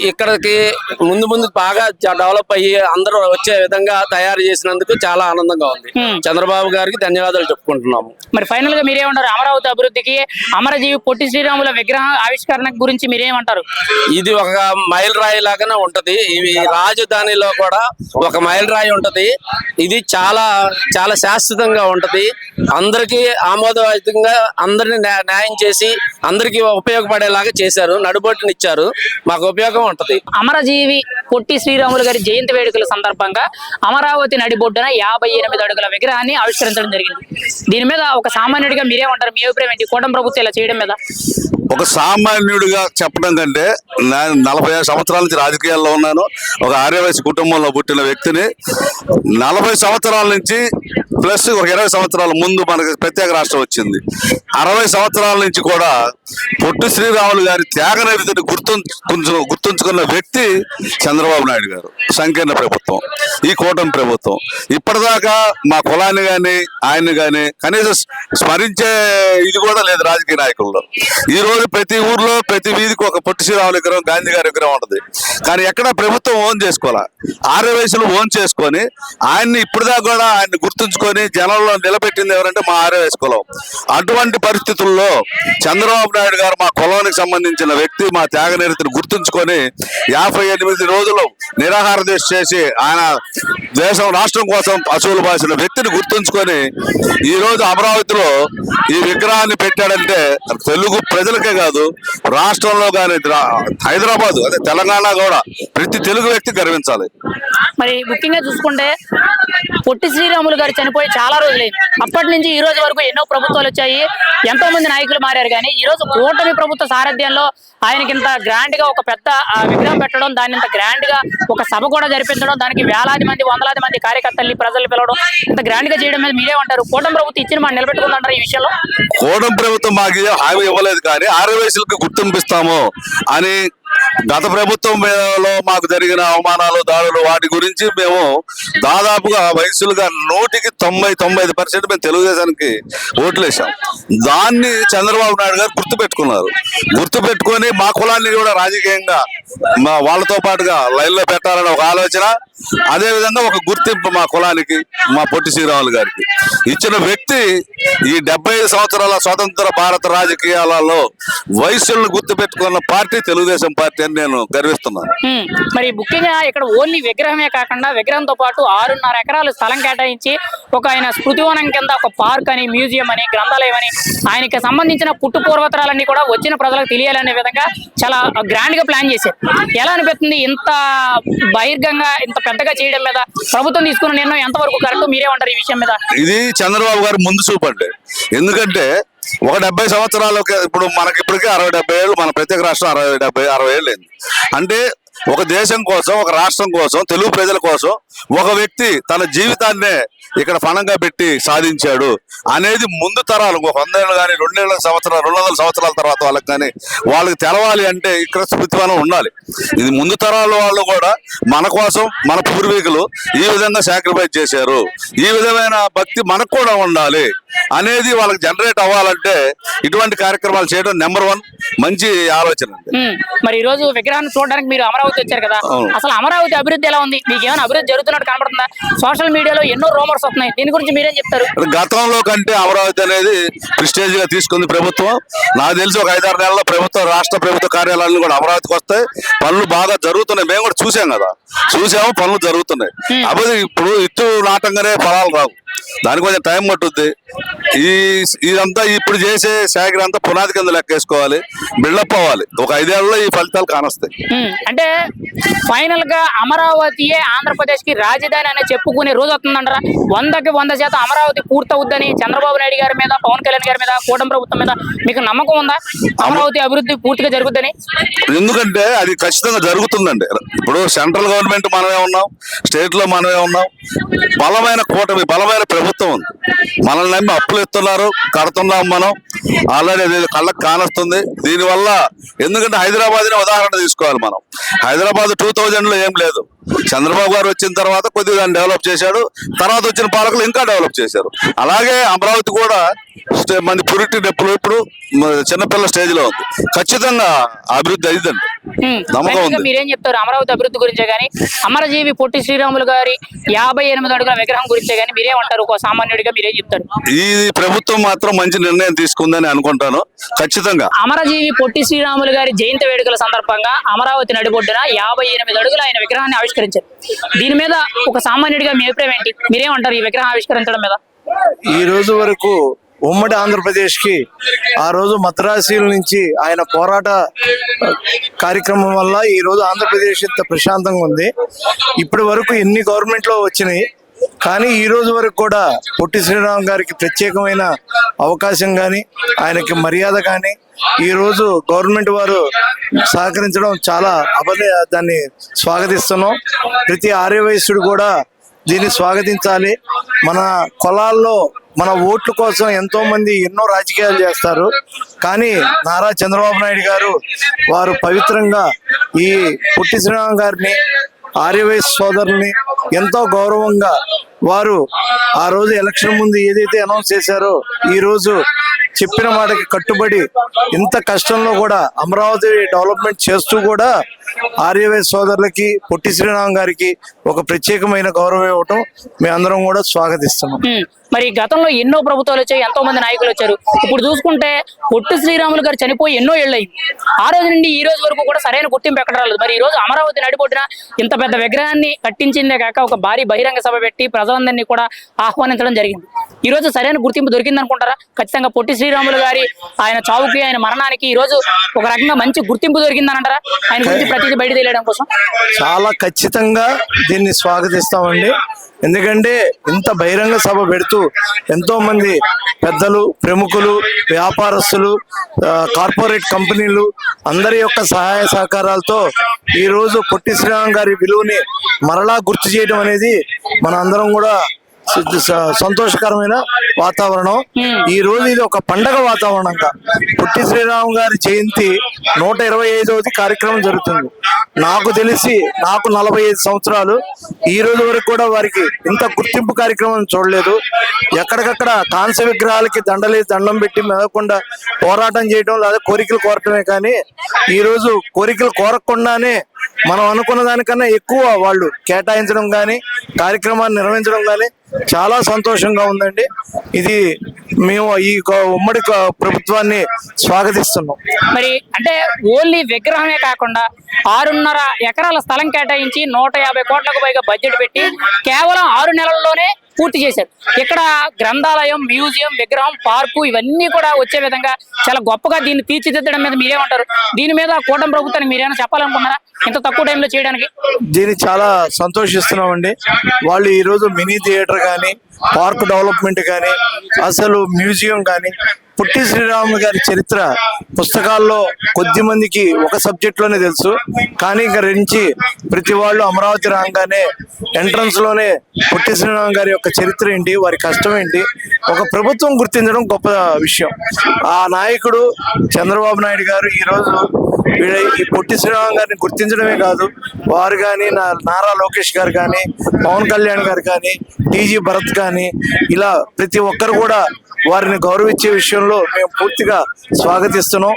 ఇక్కడికి ముందు బాగా డెవలప్ అయ్యి అందరూ వచ్చే విధంగా తయారు చేసినందుకు చాలా ఆనందంగా ఉంది. చంద్రబాబు గారికి ధన్యవాదాలు చెప్పుకుంటున్నాము. మరి ఫైనల్ గా మీరేమంటారు? అమరావతి అభివృద్ధికి, అమరజీవి పొట్టి శ్రీరాముల విగ్రహ ఆవిష్కరణ గురించి మీరేమంటారు? ఇది ఒక మైల్ రాయి లాగానే ఉంటది. ఇవి రాజధానిలో కూడా ఒక మైల్ రాయి ఉంటది. ఇది చాలా చాలా శాశ్వతంగా ఉంటది. అందరికీ ఆమోదవంతంగా అందరిని న్యాయం చేసి అందరికీ ఉపయోగపడేలాగా చేశారు. నడుబొట్టుని ఇచ్చారు. మాకు ఉపయోగం ఉంటది. అమరజీవి పొట్టి శ్రీరాములు గారి జయంతి వేడుకల సందర్భంగా అమరావతి నడిబొడ్డున 58 అడుగుల విగ్రహాన్ని ఆవిష్కరించడం జరిగింది. దీని మీద ఒక సామాన్యుడిగా మీరేమంటారు? మీ అభిప్రాయం ఏంటి కూటమి ప్రభుత్వం ఇలా చేయడం మీద? ఒక సామాన్యుడిగా చెప్పడం కంటే, నేను 45 సంవత్సరాల నుంచి రాజకీయాల్లో ఉన్నాను. ఒక ఆర్యవైశ్య కుటుంబంలో పుట్టిన వ్యక్తిని 40 సంవత్సరాల నుంచి ప్లస్ ఒక 20 సంవత్సరాల ముందు మనకు ప్రత్యేక రాష్ట్రం వచ్చింది. 60 సంవత్సరాల నుంచి కూడా పొట్టి శ్రీరాములు గారి త్యాగనిరతిని గుర్తుంచుకున్న వ్యక్తి చంద్రబాబు నాయుడు గారు, సంకీర్ణ ప్రభుత్వం, ఈ కూటమి ప్రభుత్వం. ఇప్పటిదాకా మా కులాన్ని కానీ ఆయన్ని కానీ కనీసం స్మరించే ఇది కూడా లేదు రాజకీయ నాయకుల్లో. ఈ రోజు ప్రతి ఊర్లో ప్రతి వీధికి ఒక పొట్టి శ్రీరాములు విగ్రహం, గాంధీ గారి విగ్రహం ఉంటుంది. కానీ ఎక్కడ ప్రభుత్వం ఓన్ చేసుకోవాలా, ఆర్య వయసులో ఓన్ చేసుకొని ఆయన్ని ఇప్పటిదాకా కూడా ఆయన్ని గుర్తుంచుకొని జనంలో నిలబెట్టింది ఎవరంటే మా ఆర్య వయసు కులం. అటువంటి పరిస్థితుల్లో చంద్రబాబు నాయుడు గారు మా కులానికి సంబంధించిన వ్యక్తి, మా త్యాగనిరతిని గుర్తుంచుకొని 58 రోజులు నిరాహార దీక్ష చేసి ఆయన రాష్ట్రం కోసం అసూలు బాసిన వ్యక్తిని గుర్తుంచుకొని ఈ రోజు అమరావతిలో ఈ విగ్రహాన్ని పెట్టాడంటే తెలుగు ప్రజలకే కాదు, రాష్ట్రంలో కానీ హైదరాబాద్ అదే తెలంగాణ కూడా ప్రతి తెలుగు వ్యక్తి గర్వించాలి. మరి ముఖ్యంగా చూసుకుంటే పొట్టి శ్రీరాములు గారు చనిపోయి చాలా రోజులైంది. అప్పటి నుంచి ఈ రోజు వరకు ఎన్నో ప్రభుత్వాలు వచ్చాయి, ఎంతో మంది నాయకులు మారారు. కానీ ఈ రోజు కూటమి ప్రభుత్వ సారథ్యంలో ఆయనకి ఇంత గ్రాండ్ గా ఒక పెద్ద విగ్రహం పెట్టడం, దాన్ని ఇంత గ్రాండ్ గా ఒక సభ కూడా జరిపించడం, దానికి వేలాది మంది 100,000 మంది కార్యకర్తల్ని ప్రజలు పిలవడం, ఇంత గ్రాండ్ గా చేయడం మీద మీరేమంటారు? కూటమి ప్రభుత్వం ఇచ్చిన మాట నిలబెట్టుకుందంటారు ఈ విషయంలో? కూటమి ప్రభుత్వం మాకు హామీ ఇవ్వలేదు, కానీ ఆర్య వయసులకు గుర్తింపిస్తాము అని గత ప్రభుత్వంలో మాకు జరిగిన అవమానాలు, దాడులు, వాటి గురించి మేము దాదాపుగా వయసులుగా 100-95% మేము తెలుగుదేశానికి ఓట్లేసాం. దాన్ని చంద్రబాబు నాయుడు గారు గుర్తుపెట్టుకొని మా కులాన్ని కూడా రాజకీయంగా వాళ్ళతో పాటుగా లైన్లో పెట్టాలని ఒక ఆలోచన, అదేవిధంగా ఒక గుర్తింపు మా కులానికి, మా పొట్టి శ్రీరాములు గారికి ఇచ్చిన వ్యక్తి. ఈ 75 సంవత్సరాల స్వతంత్ర భారత రాజకీయాలలో వయసులను గుర్తుపెట్టుకున్న పార్టీ తెలుగుదేశం పార్టీ అని నేను గర్విస్తున్నాను. మరి ముఖ్యంగా ఇక్కడ ఓన్లీ విగ్రహమే కాకుండా విగ్రహంతో పాటు 6.5 ఎకరాలు స్థలం కేటాయించి ఒక ఆయన స్మృతివనం కింద ఒక పార్క్ అని, మ్యూజియం అని, గ్రంథాలయం అని, ఆయనకి సంబంధించిన పుట్టు పూర్వతరాలన్నీ కూడా వచ్చిన ప్రజలకు తెలియాలనే విధంగా చాలా గ్రాండ్ గా ప్లాన్ చేశారు. ఎలా అనిపిస్తుంది ఇంత బహిర్గంగా ఇంత పెద్దగా చేయడం మీద? ప్రభుత్వం తీసుకున్న నిర్ణయం ఎంతవరకు కరెక్ట్, మీరేమంటారు ఈ విషయం మీద? ఇది చంద్రబాబు గారు ముందు చూపండి. ఎందుకంటే ఒక 70 సంవత్సరాలకి ఇప్పుడు మనకి ఇప్పటికే 60-70 ఏళ్ళు, మన ప్రత్యేక రాష్ట్రం 60 ఏళ్ళు అయింది. అంటే ఒక దేశం కోసం, ఒక రాష్ట్రం కోసం, తెలుగు ప్రజల కోసం ఒక వ్యక్తి తన జీవితాన్నే ఇక్కడ ఫలంగా పెట్టి సాధించాడు అనేది ముందు తరాలు 100 ఏళ్ళు కానీ 200 సంవత్సరాల తర్వాత వాళ్ళకి కానీ వాళ్ళకి తెలవాలి అంటే ఇక్కడ స్మృతివనం ఉండాలి. ఇది ముందు తరాల వాళ్ళు కూడా మన కోసం, మన పూర్వీకులు ఈ విధంగా సాక్రిఫైస్ చేశారు, ఈ విధమైన భక్తి మనకు కూడా ఉండాలి అనేది వాళ్ళకి జనరేట్ అవ్వాలంటే ఇటువంటి కార్యక్రమాలు చేయడం నెంబర్ 1 మంచి ఆలోచన అండి. మరి ఈ రోజు విగ్రహాన్ని చూడడానికి మీరు అమరావతి వచ్చారు కదా, అసలు అమరావతి అభివృద్ధి ఎలా ఉంది? మీకు ఏమైనా అభివృద్ధి జరుగుతున్నట్టు కనబడుతుందా? సోషల్ మీడియాలో ఎన్నో రూమర్స్ వస్తున్నాయి, దీని గురించి మీరేం చెప్తారు? గతంలో కంటే అమరావతి అనేది ప్రిస్టేజ్ గా తీసుకుంది ప్రభుత్వం. నాకు తెలిసి ఒక 5-6 నెలల్లో రాష్ట్ర ప్రభుత్వ కార్యాలయాలు కూడా అమరావతికి వస్తాయి. పనులు బాగా జరుగుతున్నాయి, మేము కూడా చూసాము, పనులు జరుగుతున్నాయి. అప్పుడు ఇప్పుడు ఇటు నాటంగానే ఫలాలు రావు, దానికి కొంచెం టైం పట్టుద్ది. ఇదంతా ఇప్పుడు చేసే శాఖ అంతా పునాది కింద లెక్కేసుకోవాలి, బిల్డప్ అవ్వాలి. ఒక 5 ఏళ్లలో ఈ ఫలితాలు కానొస్తాయి. అంటే ఫైనల్ గా అమరావతియే ఆంధ్రప్రదేశ్ కి రాజధాని అనే చెప్పుకునే రోజు వస్తుందంటారా? 100% అమరావతి పూర్తవుద్దని చంద్రబాబు నాయుడు గారి మీద, పవన్ కళ్యాణ్ గారి మీద, కూటమి ప్రభుత్వం మీద మీకు నమ్మకం ఉందా? అమరావతి అభివృద్ధి పూర్తిగా జరుగుద్దని? ఎందుకంటే అది ఖచ్చితంగా జరుగుతుందండి. ఇప్పుడు సెంట్రల్ గవర్నమెంట్ మనమే ఉన్నాం, స్టేట్ లో మనమే ఉన్నాం, బలమైన కూటమి, బలమైన ప్రభుత్వం ఉంది. మనల్ని నమ్మి అప్పులు ఇస్తున్నారు, కడుతున్నాం. మనం ఆల్రెడీ కళ్ళకు కానొస్తుంది దీనివల్ల. ఎందుకంటే హైదరాబాద్ ని ఉదాహరణ తీసుకోవాలి. మనం హైదరాబాద్ 2000లో ఏం లేదు, చంద్రబాబు గారు వచ్చిన తర్వాత కొద్దిగా దాన్ని డెవలప్ చేశాడు, తర్వాత వచ్చిన పాలకులు ఇంకా డెవలప్ చేశారు. అలాగే అమరావతి కూడా మంది పురిటి డెప్పులు ఇప్పుడు చిన్నపిల్ల స్టేజ్ లో ఉంది. ఖచ్చితంగా అభివృద్ధి అయిందండి, నమ్మకం ఉంది. మీరేం చెప్తారు అమరావతి అభివృద్ధి గురించే గానీ, అమరజీవి పొట్టి శ్రీరాములు గారి 58 అడుగుల విగ్రహం గురించే గానీ మీరేమంటారు? ఒక సామాన్యుడిగా మీరేం చెప్తారు? ఈ ప్రభుత్వం మాత్రం మంచి నిర్ణయం తీసుకుందని అనుకుంటాను. ఖచ్చితంగా అమరజీవి పొట్టి శ్రీరాములు గారి జయంతి వేడుకల సందర్భంగా అమరావతి నడిబొడ్డున 58 అడుగుల ఆయన విగ్రహాన్ని ఆవిష్కరించారు. దీని మీద ఒక సామాన్యుడిగా మీ అభిప్రాయం ఏంటి? మీరేమంటారు ఈ విగ్రహం ఆవిష్కరించడం మీద? ఈ రోజు వరకు ఉమ్మడి ఆంధ్రప్రదేశ్ కి ఆ రోజు మద్రాసీల నుంచి ఆయన పోరాట కార్యక్రమం వల్ల ఈ రోజు ఆంధ్రప్రదేశ్ ఇంత ప్రశాంతంగా ఉంది. ఇప్పటి వరకు ఎన్ని గవర్నమెంట్లో వచ్చినాయి, కానీ ఈ రోజు వరకు కూడా పొట్టి శ్రీరామ్ గారికి ప్రత్యేకమైన అవకాశం కానీ, ఆయనకి మర్యాద కానీ ఈ రోజు గవర్నమెంట్ వారు సహకరించడం చాలా దాన్ని స్వాగతిస్తున్నాం. ప్రతి ఆర్యవైశ్యుడు కూడా దీన్ని స్వాగతించాలి. మన కులాల్లో మన ఓట్ల కోసం ఎంతో మంది ఎన్నో రాజకీయాలు చేస్తారు, కానీ నారా చంద్రబాబు నాయుడు గారు వారు పవిత్రంగా ఈ పొట్టి శ్రీరామ్ గారిని, ఆర్యవైశ్య సోదరుల్ని ఎంతో గౌరవంగా వారు ఆ రోజు ఎలక్షన్ ముందు ఏదైతే అనౌన్స్ చేశారో ఈ రోజు చెప్పిన మాటకి కట్టుబడి ఇంత కష్టంలో కూడా అమరావతి డెవలప్మెంట్ చేస్తూ కూడా ఆర్యవైశ్య సోదరులకి, పొట్టి శ్రీరామ్ గారికి ఒక ప్రత్యేకమైన గౌరవం ఇవ్వటం మేమందరం కూడా స్వాగతిస్తున్నాం. మరి గతంలో ఎన్నో ప్రభుత్వాలు వచ్చాయి, ఎంతో మంది నాయకులు వచ్చారు. ఇప్పుడు చూసుకుంటే పొట్టి శ్రీరాములు గారు చనిపోయి ఎన్నో ఏళ్ళు అయింది. ఆ రోజు నుండి ఈ రోజు వరకు కూడా సరైన గుర్తింపు ఎక్కడ రాలేదు. మరి ఈ రోజు అమరావతి నడిబొడ్డున ఇంత పెద్ద విగ్రహాన్ని కట్టించిందే కాక ఒక భారీ బహిరంగ సభ పెట్టి ప్రజలందరినీ కూడా ఆహ్వానించడం జరిగింది. ఈ రోజు సరైన గుర్తింపు దొరికింది అనుకుంటారా? ఖచ్చితంగా పొట్టి శ్రీరాములు గారి ఆయన చావుకి, ఆయన మరణానికి ఈ రోజు ఒక రకంగా మంచి గుర్తింపు దొరికిందని అంటారా? ఆయన గురించి ప్రతిదీ బయట తెలియడం కోసం చాలా ఖచ్చితంగా దీన్ని స్వాగతిస్తామండి. ఎందుకంటే ఇంత బహిరంగ సభ పెడుతూ ఎంతో మంది పెద్దలు, ప్రముఖులు, వ్యాపారస్తులు, కార్పొరేట్ కంపెనీలు అందరి యొక్క సహాయ సహకారాలతో ఈ రోజు పొట్టి శ్రీరామ్ గారి విలువని మరలా గుర్తు చేయడం అనేది మన అందరం కూడా సంతోషకరమైన వాతావరణం. ఈ రోజు ఇది ఒక పండగ వాతావరణంగా పొట్టి శ్రీరామ్ గారి జయంతి 125వ కార్యక్రమం జరుగుతుంది. నాకు తెలిసి నాకు 45 సంవత్సరాలు, ఈ రోజు వరకు కూడా వారికి ఇంత గుర్తింపు కార్యక్రమం చూడలేదు. ఎక్కడికక్కడ కాంస్య విగ్రహాలకి దండం పెట్టి మెదకుండా పోరాటం చేయడం లేదా కోరికలు కోరటమే, కానీ ఈ రోజు కోరికలు కోరకుండానే మనం అనుకున్న దానికన్నా ఎక్కువ వాళ్ళు కేటాయించడం కానీ, కార్యక్రమాన్ని నిర్వహించడం కానీ చాలా సంతోషంగా ఉందండి. ఇది మేము ఈ ఉమ్మడి ప్రభుత్వాన్ని స్వాగతిస్తున్నాం. మరి అంటే ఓన్లీ విగ్రహమే కాకుండా 6.5 ఎకరాల స్థలం కేటాయించి 150 కోట్లకు పైగా బడ్జెట్ పెట్టి కేవలం 6 నెలల్లోనే పూర్తి చేశారు. ఇక్కడ గ్రంథాలయం, మ్యూజియం, విగ్రహం, పార్కు ఇవన్నీ కూడా వచ్చే విధంగా చాలా గొప్పగా దీన్ని తీర్చిదిద్దడం మీద మీరేమంటారు? దీని మీద కూటమి ప్రభుత్వానికి మీరేమైనా చెప్పాలనుకున్నారా ఇంత తక్కువ టైంలో చేయడానికి? దీన్ని చాలా సంతోషిస్తున్నామండి. వాళ్ళు ఈ రోజు మినీ థియేటర్ కానీ, పార్క్ డెవలప్మెంట్ కానీ, అసలు మ్యూజియం కానీ పొట్టి శ్రీరాములు గారి చరిత్ర పుస్తకాల్లో కొద్ది మందికి ఒక సబ్జెక్ట్ లోనే తెలుసు. కానీ ఇక నుంచి ప్రతి వాళ్ళు అమరావతి రాగానే ఎంట్రన్స్ లోనే పొట్టి శ్రీరాములు గారి యొక్క చరిత్ర ఏంటి, వారి కష్టం ఏంటి, ఒక ప్రభుత్వం గుర్తించడం గొప్ప విషయం. ఆ నాయకుడు చంద్రబాబు నాయుడు గారు ఈ రోజు ఈ పొట్టి శ్రీరాములు గారిని గుర్తించడమే కాదు, వారు కానీ నారా లోకేష్ గారు కానీ, పవన్ కళ్యాణ్ గారు కానీ, టీజీ భరత్ కానీ, ఇలా ప్రతి ఒక్కరు కూడా వారిని గౌరవించే విషయంలో మేము పూర్తిగా స్వాగతిస్తున్నాం.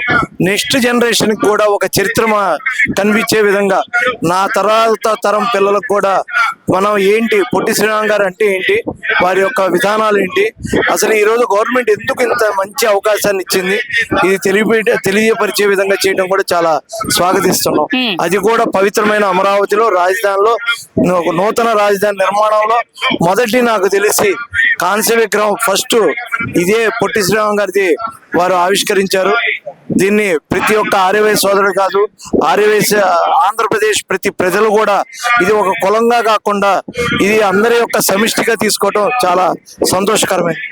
నెక్స్ట్ జనరేషన్ కి కూడా ఒక చరిత్ర కనిపించే విధంగా నా తర్వాత తరం పిల్లలకు కూడా మనం ఏంటి పొట్టి శ్రీరాములు గారు అంటే ఏంటి, వారి యొక్క విధానాలు ఏంటి, అసలు ఈ రోజు గవర్నమెంట్ ఎందుకు ఇంత మంచి అవకాశాన్ని ఇచ్చింది, ఇది తెలియపరిచే విధంగా చేయడం కూడా చాలా స్వాగతిస్తున్నాం. అది కూడా పవిత్రమైన అమరావతిలో రాజధానిలో నూతన రాజధాని నిర్మాణంలో మొదటి నాకు తెలిసి కాంస్య విగ్రహం ఫస్ట్ ఇదే పొట్టి శ్రీరాములు గారిది వారు ఆవిష్కరించారు. దీన్ని ప్రతి ఒక్క ఆర్యవైశ్య సోదరుడు కాదు, ఆర్యవైశ్య ఆంధ్రప్రదేశ్ ప్రతి ప్రజలు కూడా ఇది ఒక కులంగా కాకుండా ఇది అందరి యొక్క సమిష్టిగా తీసుకోవడం చాలా సంతోషకరమైంది.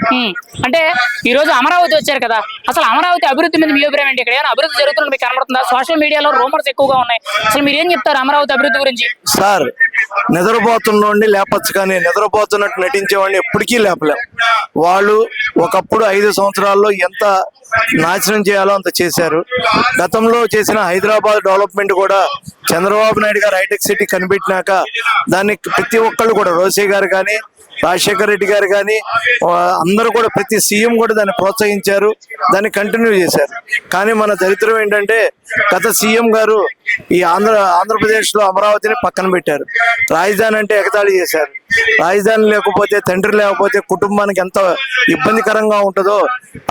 అంటే ఈ రోజు అమరావతి వచ్చారు కదా, అసలు అమరావతి అభివృద్ధి మీద మీ అభిప్రాయం ఏంటి? ఇక్కడ ఏమైనా అభివృద్ధి జరుగుతున్నట్టు మీకు కనబడుతుందా? సోషల్ మీడియాలో రూమర్స్ ఎక్కువగా ఉన్నాయి, అసలు మీరు ఏం చెప్తారు అమరావతి అభివృద్ధి గురించి? సార్, నిద్రపోతున్నోడిని లేపచ్చు కానీ నిద్రపోతున్నట్టు నటించేవాడిని ఎప్పటికీ లేపలేం. వాళ్ళు ఒకప్పుడు 5 సంవత్సరాల్లో ఎంత నాశనం చేయాలో అంత చేశారు. గతంలో చేసిన హైదరాబాద్ డెవలప్మెంట్ కూడా చంద్రబాబు నాయుడు గారు హైటెక్ సిటీ కనిపెట్టినాక దాన్ని ప్రతి ఒక్కళ్ళు కూడా రోసే గారు కానీ, రాజశేఖర రెడ్డి గారు కానీ అందరూ కూడా ప్రతి సీఎం కూడా దాన్ని ప్రోత్సహించారు, దాన్ని కంటిన్యూ చేశారు. కానీ మన దరిద్రం ఏంటంటే గత సీఎం గారు ఈ ఆంధ్రప్రదేశ్ లో అమరావతిని పక్కన పెట్టారు. రాజధాని అంటే ఎగతాళి చేశారు. రాజధాని లేకపోతే, తండ్రి లేకపోతే కుటుంబానికి ఎంత ఇబ్బందికరంగా ఉంటుందో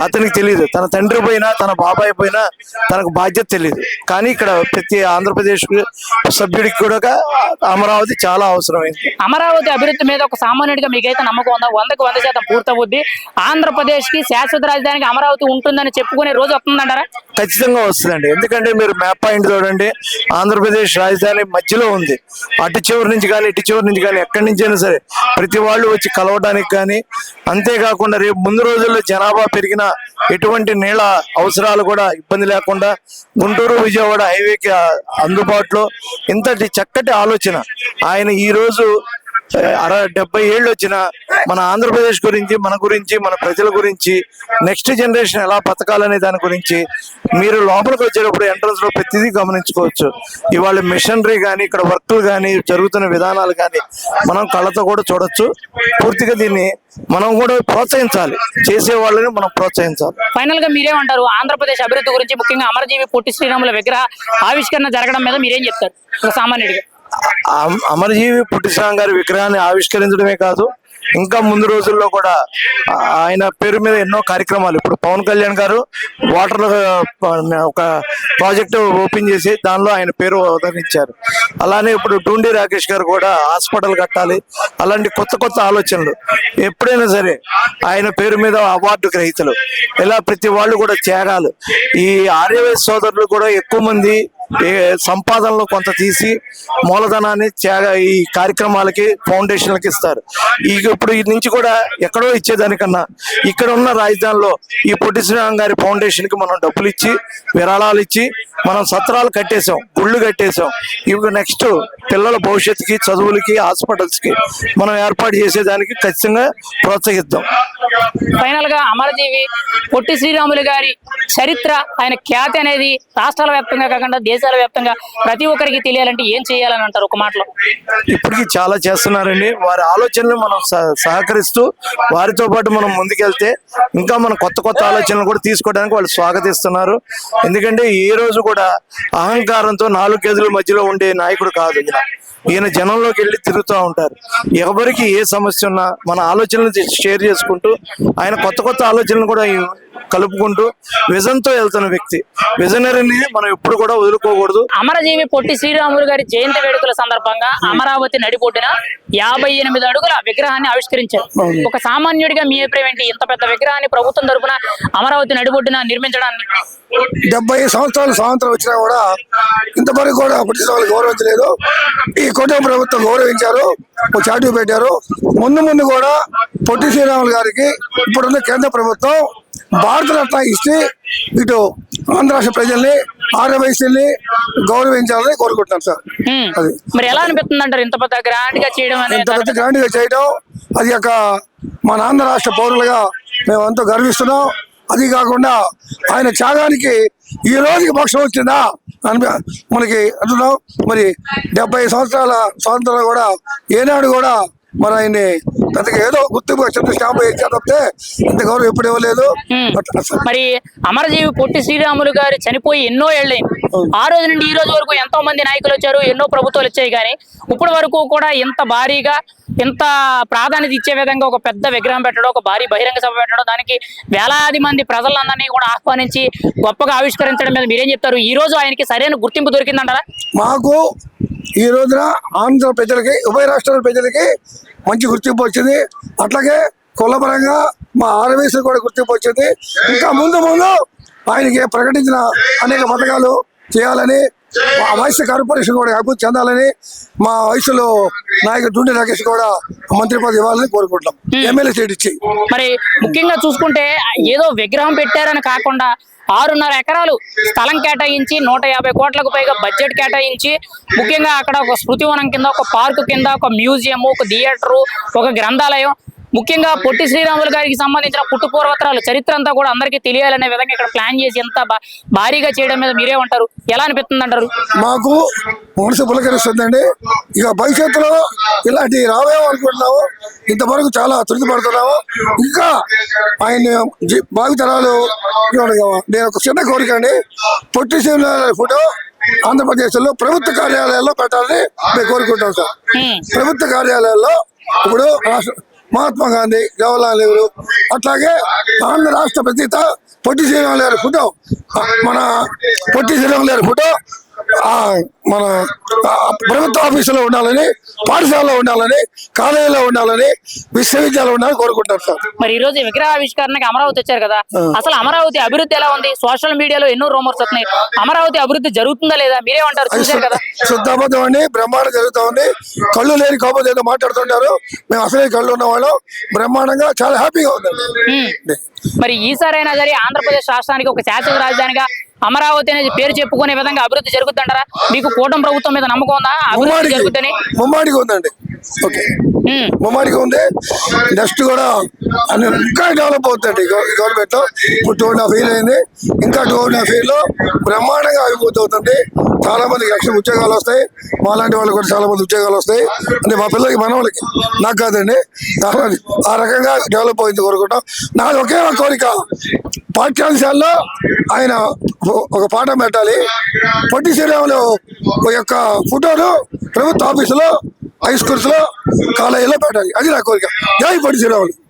అతనికి తెలియదు. తన తండ్రి పోయినా, తన బాబాయ్ పోయినా తనకు బాధ్యత తెలియదు. కానీ ఇక్కడ ప్రతి ఆంధ్రప్రదేశ్ సభ్యుడికి కూడా అమరావతి చాలా అవసరమైంది. అమరావతి అభివృద్ధి మీద ఒక సామాన్యుడిగా మీకైతే నమ్మకం ఉందా? 100కు 100% పూర్తవుద్ది, ఆంధ్రప్రదేశ్ కి శాశ్వత రాజధానికి అమరావతి ఉంటుందని చెప్పుకునే రోజు వస్తుందంటారా? ఖచ్చితంగా వస్తుందండి. ఎందుకంటే మీరు మ్యాప్ పాయింట్ చూడండి, ఆంధ్రప్రదేశ్ రాజధాని మధ్యలో ఉంది. అటు చివరి నుంచి కానీ ఇటు చివరి నుంచి కానీ ఎక్కడి నుంచి అయినా సరే ప్రతి వాళ్ళు వచ్చి కలవడానికి కానీ, అంతేకాకుండా రేపు ముందు రోజుల్లో జనాభా పెరిగిన ఎటువంటి నీళ్ళ అవసరాలు కూడా ఇబ్బంది లేకుండా గుంటూరు విజయవాడ హైవేకి అందుబాటులో ఇంతటి చక్కటి ఆలోచన ఆయన ఈ రోజు 70 ఏళ్ళు వచ్చిన మన ఆంధ్రప్రదేశ్ గురించి, మన గురించి, మన ప్రజల గురించి, నెక్స్ట్ జనరేషన్ ఎలా బతకాలనే దాని గురించి మీరు లోపలికి వచ్చేటప్పుడు ఎంట్రన్స్ లో ప్రతిదీ గమనించుకోవచ్చు. ఇవాళ మిషనరీ కానీ, ఇక్కడ వర్క్లు కానీ, జరుగుతున్న విధానాలు కానీ మనం కళ్ళతో కూడా చూడొచ్చు. పూర్తిగా దీన్ని మనం కూడా ప్రోత్సహించాలి, చేసే వాళ్ళని మనం ప్రోత్సహించాలి. ఫైనల్ గా మీరేమంటారు ఆంధ్రప్రదేశ్ అభివృద్ధి గురించి, ముఖ్యంగా అమరజీవి పొట్టి శ్రీరాముల విగ్రహ ఆవిష్కరణ జరగడం మీద మీరేం చెప్తారు ఒక సామాన్యుడిగా? అమరజీవి పొట్టి శ్రీరాములు గారి విగ్రహాన్ని ఆవిష్కరించడమే కాదు, ఇంకా ముందు రోజుల్లో కూడా ఆయన పేరు మీద ఎన్నో కార్యక్రమాలు, ఇప్పుడు పవన్ కళ్యాణ్ గారు వాటర్ ఒక ప్రాజెక్ట్ ఓపెన్ చేసి దానిలో ఆయన పేరు ఉదహరించారు. అలానే ఇప్పుడు టూండి రాకేష్ గారు కూడా హాస్పిటల్ కట్టాలి, అలాంటి కొత్త కొత్త ఆలోచనలు ఎప్పుడైనా సరే ఆయన పేరు మీద అవార్డు గ్రహీతలు ఇలా ప్రతి వాళ్ళు కూడా త్యాగాలు. ఈ ఆర్యవైశ్య సోదరులు కూడా ఎక్కువ మంది సంపాదనలో కొంత తీసి మూలధనాన్ని ఈ కార్యక్రమాలకి, ఫౌండేషన్లకి ఇస్తారు. ఇప్పుడు ఈ నుంచి కూడా ఎక్కడో ఇచ్చేదానికన్నా ఇక్కడ ఉన్న రాజధానిలో ఈ పొట్టి శ్రీరాములు గారి ఫౌండేషన్ కి మనం డబ్బులు ఇచ్చి, విరాళాలు ఇచ్చి, మనం సత్రాలు కట్టేసాం, గుళ్ళు కట్టేసాం. ఇవి నెక్స్ట్ పిల్లల భవిష్యత్తుకి, చదువులకి, హాస్పిటల్స్ కి మనం ఏర్పాటు చేసేదానికి ఖచ్చితంగా ప్రోత్సహిద్దాం. ఫైనల్ గా అమరజీవి పొట్టి శ్రీరాములు గారి చరిత్ర, ఆయన ఖ్యాతి అనేది రాష్ట్రాల వ్యాప్తంగా కాకుండా దేశాల వ్యాప్తంగా ప్రతి ఒక్కరికి తెలియాలంటే ఏం చేయాలని అంటారు ఒక మాటలో? ఇప్పటికీ చాలా చేస్తున్నారండి. వారి ఆలోచనలు మనం సహకరిస్తూ వారితో పాటు మనం ముందుకెళ్తే ఇంకా మనం కొత్త కొత్త ఆలోచనలు కూడా తీసుకోవడానికి వాళ్ళు స్వాగతిస్తున్నారు. ఎందుకంటే ఈ రోజు కూడా అహంకారంతో 4 గదుల మధ్యలో ఉండే నాయకుడు కాదు ఈయన జనంలోకి వెళ్ళి తిరుగుతూ ఉంటారు. ఎవరికి ఏ సమస్య ఉన్నా మన ఆలోచనలు షేర్ చేసుకుంటూ ఆయన కొత్త కొత్త ఆలోచనలు కూడా కలుపుకుంటూ విజన్తో వెళ్తున్న వ్యక్తి. విజనరీని మనం ఎప్పుడు కూడా వదులుకోకూడదు. అమరజీవి పొట్టి శ్రీరాములు గారి జయంతి వేడుకల సందర్భంగా అమరావతి నడిబొడ్డున 58 అడుగుల విగ్రహాన్ని ఆవిష్కరించారు. ఒక సామాన్యుడిగా మీ అభిప్రాయం ఏంటి? ఇంత పెద్ద విగ్రహాన్ని ప్రభుత్వం తరపున అమరావతి నడిబొడ్డున నిర్మించడాన్ని 70 సంవత్సరాలు స్వాతంత్రం వచ్చినా కూడా ఇంతవరకు కూడా పొట్టి శ్రీరాములు గౌరవించలేదు. ఈ కుటుంబ ప్రభుత్వం గౌరవించారు, చాటు పెట్టారు. ముందు కూడా పొట్టి శ్రీరాములు గారికి ఇప్పుడున్న కేంద్ర ప్రభుత్వం భారతరత్న ఇస్తే ఇటు ఆంధ్ర రాష్ట్ర ప్రజల్ని ఆర్యవైశ్యుల్ని గౌరవించాలని కోరుకుంటున్నాను సార్. అది మరి ఎలా అనిపిస్తుంది అంటారు ఇంత పెద్ద గ్రాండ్ గా చేయడం ఇంత అనేది? పెద్ద గ్రాండ్ గా చేయడం అది ఒక మన ఆంధ్ర రాష్ట్ర పౌరులుగా మేము ఎంతో గర్విస్తున్నాం. అది కాకుండా ఆయన త్యాగానికి ఈ రోజుకి పక్షం వచ్చిందా అని మనకి అంటున్నాం. మరి 70 సంవత్సరాల స్వాతంత్రాలు కూడా ఏనాడు కూడా మరి ఆయన్ని పెద్దగా ఏదో గుర్తింపు చిన్న స్టాంప్ ఇచ్చా తప్పితే ఇంత గౌరవం ఎప్పుడు ఇవ్వలేదు. మరి అమరజీవి పొట్టి శ్రీరాములు గారు చనిపోయి ఎన్నో ఏళ్ళైంది. ఆ రోజు నుండి ఈ రోజు వరకు ఎంతో మంది నాయకులు వచ్చారు, ఎన్నో ప్రభుత్వాలు వచ్చాయి, కానీ ఇప్పటి వరకు కూడా ఇంత భారీగా ఇంత ప్రాధాన్యత ఇచ్చే విధంగా ఒక పెద్ద విగ్రహం పెట్టడం, ఒక భారీ బహిరంగ సభ పెట్టడం, దానికి వేలాది మంది ప్రజలందరినీ కూడా ఆహ్వానించి గొప్పగా ఆవిష్కరించడం మీద మీరేం చెప్తారు? ఈ రోజు ఆయనకి సరైన గుర్తింపు దొరికిందంటారా? మాకు ఈ రోజున ఆంధ్ర ప్రజలకి, ఉభయ రాష్ట్రాల ప్రజలకి మంచి గుర్తింపు వచ్చింది. అట్లాగే కులపరంగా మా ఆర్యవైశ్యులు కూడా గుర్తింపు వచ్చింది. ఇంకా ముందు ఆయనకి ప్రకటించిన అనేక పథకాలు చేయాలని, మా వైశ్య కార్పొరేషన్ కూడా అభివృద్ధి చెందాలని, మా వయసులో నాయకుడు డుండి రాకేష్ కూడా మంత్రి పదవి ఇవ్వాలని కోరుకుంటున్నాం, ఎమ్మెల్యే సీట్ ఇచ్చి. మరి ముఖ్యంగా చూసుకుంటే ఏదో విగ్రహం పెట్టారని కాకుండా 6.5 ఎకరాలు స్థలం కేటాయించి 150 కోట్లకు పైగా బడ్జెట్ కేటాయించి, ముఖ్యంగా అక్కడ ఒక స్మృతివనం కింద, ఒక పార్కు కింద, ఒక మ్యూజియం, ఒక థియేటరు, ఒక గ్రంథాలయం, ముఖ్యంగా పొట్టి శ్రీరాములు గారికి సంబంధించిన పుట్టుపూర్వత్రాలు చరిత్ర అంతా కూడా అందరికీ తెలియాలనే విధంగా ఇక్కడ ప్లాన్ చేసి ఎంత భారీగా చేయడం మీద మీరే ఉంటారు, ఎలా అనిపిస్తుంది అంటారు? మాకు మనసు పులకరిస్తుందండి. ఇక భవిష్యత్తులో ఇలాంటి రావేమో అనుకుంటున్నాము. ఇంతవరకు చాలా తృప్తి పడుతున్నాము. ఇంకా ఆయన భావితరాలు నేను ఒక చిన్న కోరిక అండి, పొట్టి శ్రీరాములు ఫోటో ఆంధ్రప్రదేశ్ లో ప్రభుత్వ కార్యాలయాల్లో పెట్టాలని మేము కోరుకుంటాం సార్. ప్రభుత్వ కార్యాలయాల్లో ఇప్పుడు మహాత్మా గాంధీ, జవహర్లాల్ నెహ్రూ, అట్లాగే ఆంధ్ర రాష్ట్ర ప్రతిత పొట్టి శ్రీరాములు గారి ఫోటో, మన పొట్టి శ్రీరాములు గారి ఫోటో మన ప్రభుత్వ ఆఫీసులో ఉండాలని, పాఠశాలలో ఉండాలని, కాలేజీలో ఉండాలని, విశ్వవిద్యాలయంలో ఉండాలని కోరుకుంటారు సార్. మరి ఈ రోజు విగ్రహావిష్కరణకి అమరావతి వచ్చారు కదా, అసలు అమరావతి అభివృద్ధి ఎలా ఉంది? సోషల్ మీడియాలో ఎన్నో రూమర్స్ వస్తున్నాయి, అమరావతి అభివృద్ధి జరుగుతుందా లేదా, మీరేమంటారు? చూశారు కదా, శుద్ధ అబద్ధం అండి, బ్రహ్మాండం జరుగుతా ఉంది. కళ్ళు లేని కోపం ఏదో మాట్లాడుతుంటారు, మేము అసలే కళ్ళు ఉన్న వాళ్ళం. బ్రహ్మాండంగా చాలా హ్యాపీగా ఉందండి. మరి ఈసారైనా సరే ఆంధ్రప్రదేశ్ రాష్ట్రానికి ఒక శాశ్వత రాజధానిగా అమరావతి అనేది పేరు చెప్పుకునే విధంగా అభివృద్ధి జరుగుతుంటారా? మీకు కూటమి ప్రభుత్వం మీద నమ్మకం ఉందా అభివృద్ధి జరుగుతుంది? ముమ్మాడిగా ఉందండి. ఓకే, ముమ్మాడిగా ఉంది. నెక్స్ట్ కూడా ఇంకా డెవలప్ అవుతుంది గవర్నమెంట్ లో. ఇప్పుడు 2.5 years అయింది, ఇంకా 2.5 years లో బ్రహ్మాండంగా అభివృద్ధి అవుతుంది. చాలా మందికి లక్షల ఉద్యోగాలు వస్తాయి, మాలాంటి వాళ్ళు కూడా చాలా మంది ఉద్యోగాలు వస్తాయి. అంటే మా పిల్లలకి, మన వాళ్ళకి, నాకు కాదండి, ఆ రకంగా డెవలప్ అయింది కోరుకుంటాం. నాది ఒకే ఒక కోరిక, పాఠ్యాంశాల్లో ఆయన ఒక పాఠం పెట్టాలి. పొట్టి శ్రీరాములు యొక్క ఫోటోను ప్రభుత్వ ఆఫీసులో, హై స్కూల్స్ లో, కాలేజీలో పెట్టాలి. అది నా కోరిక. జై పొట్టి శ్రీరాములు.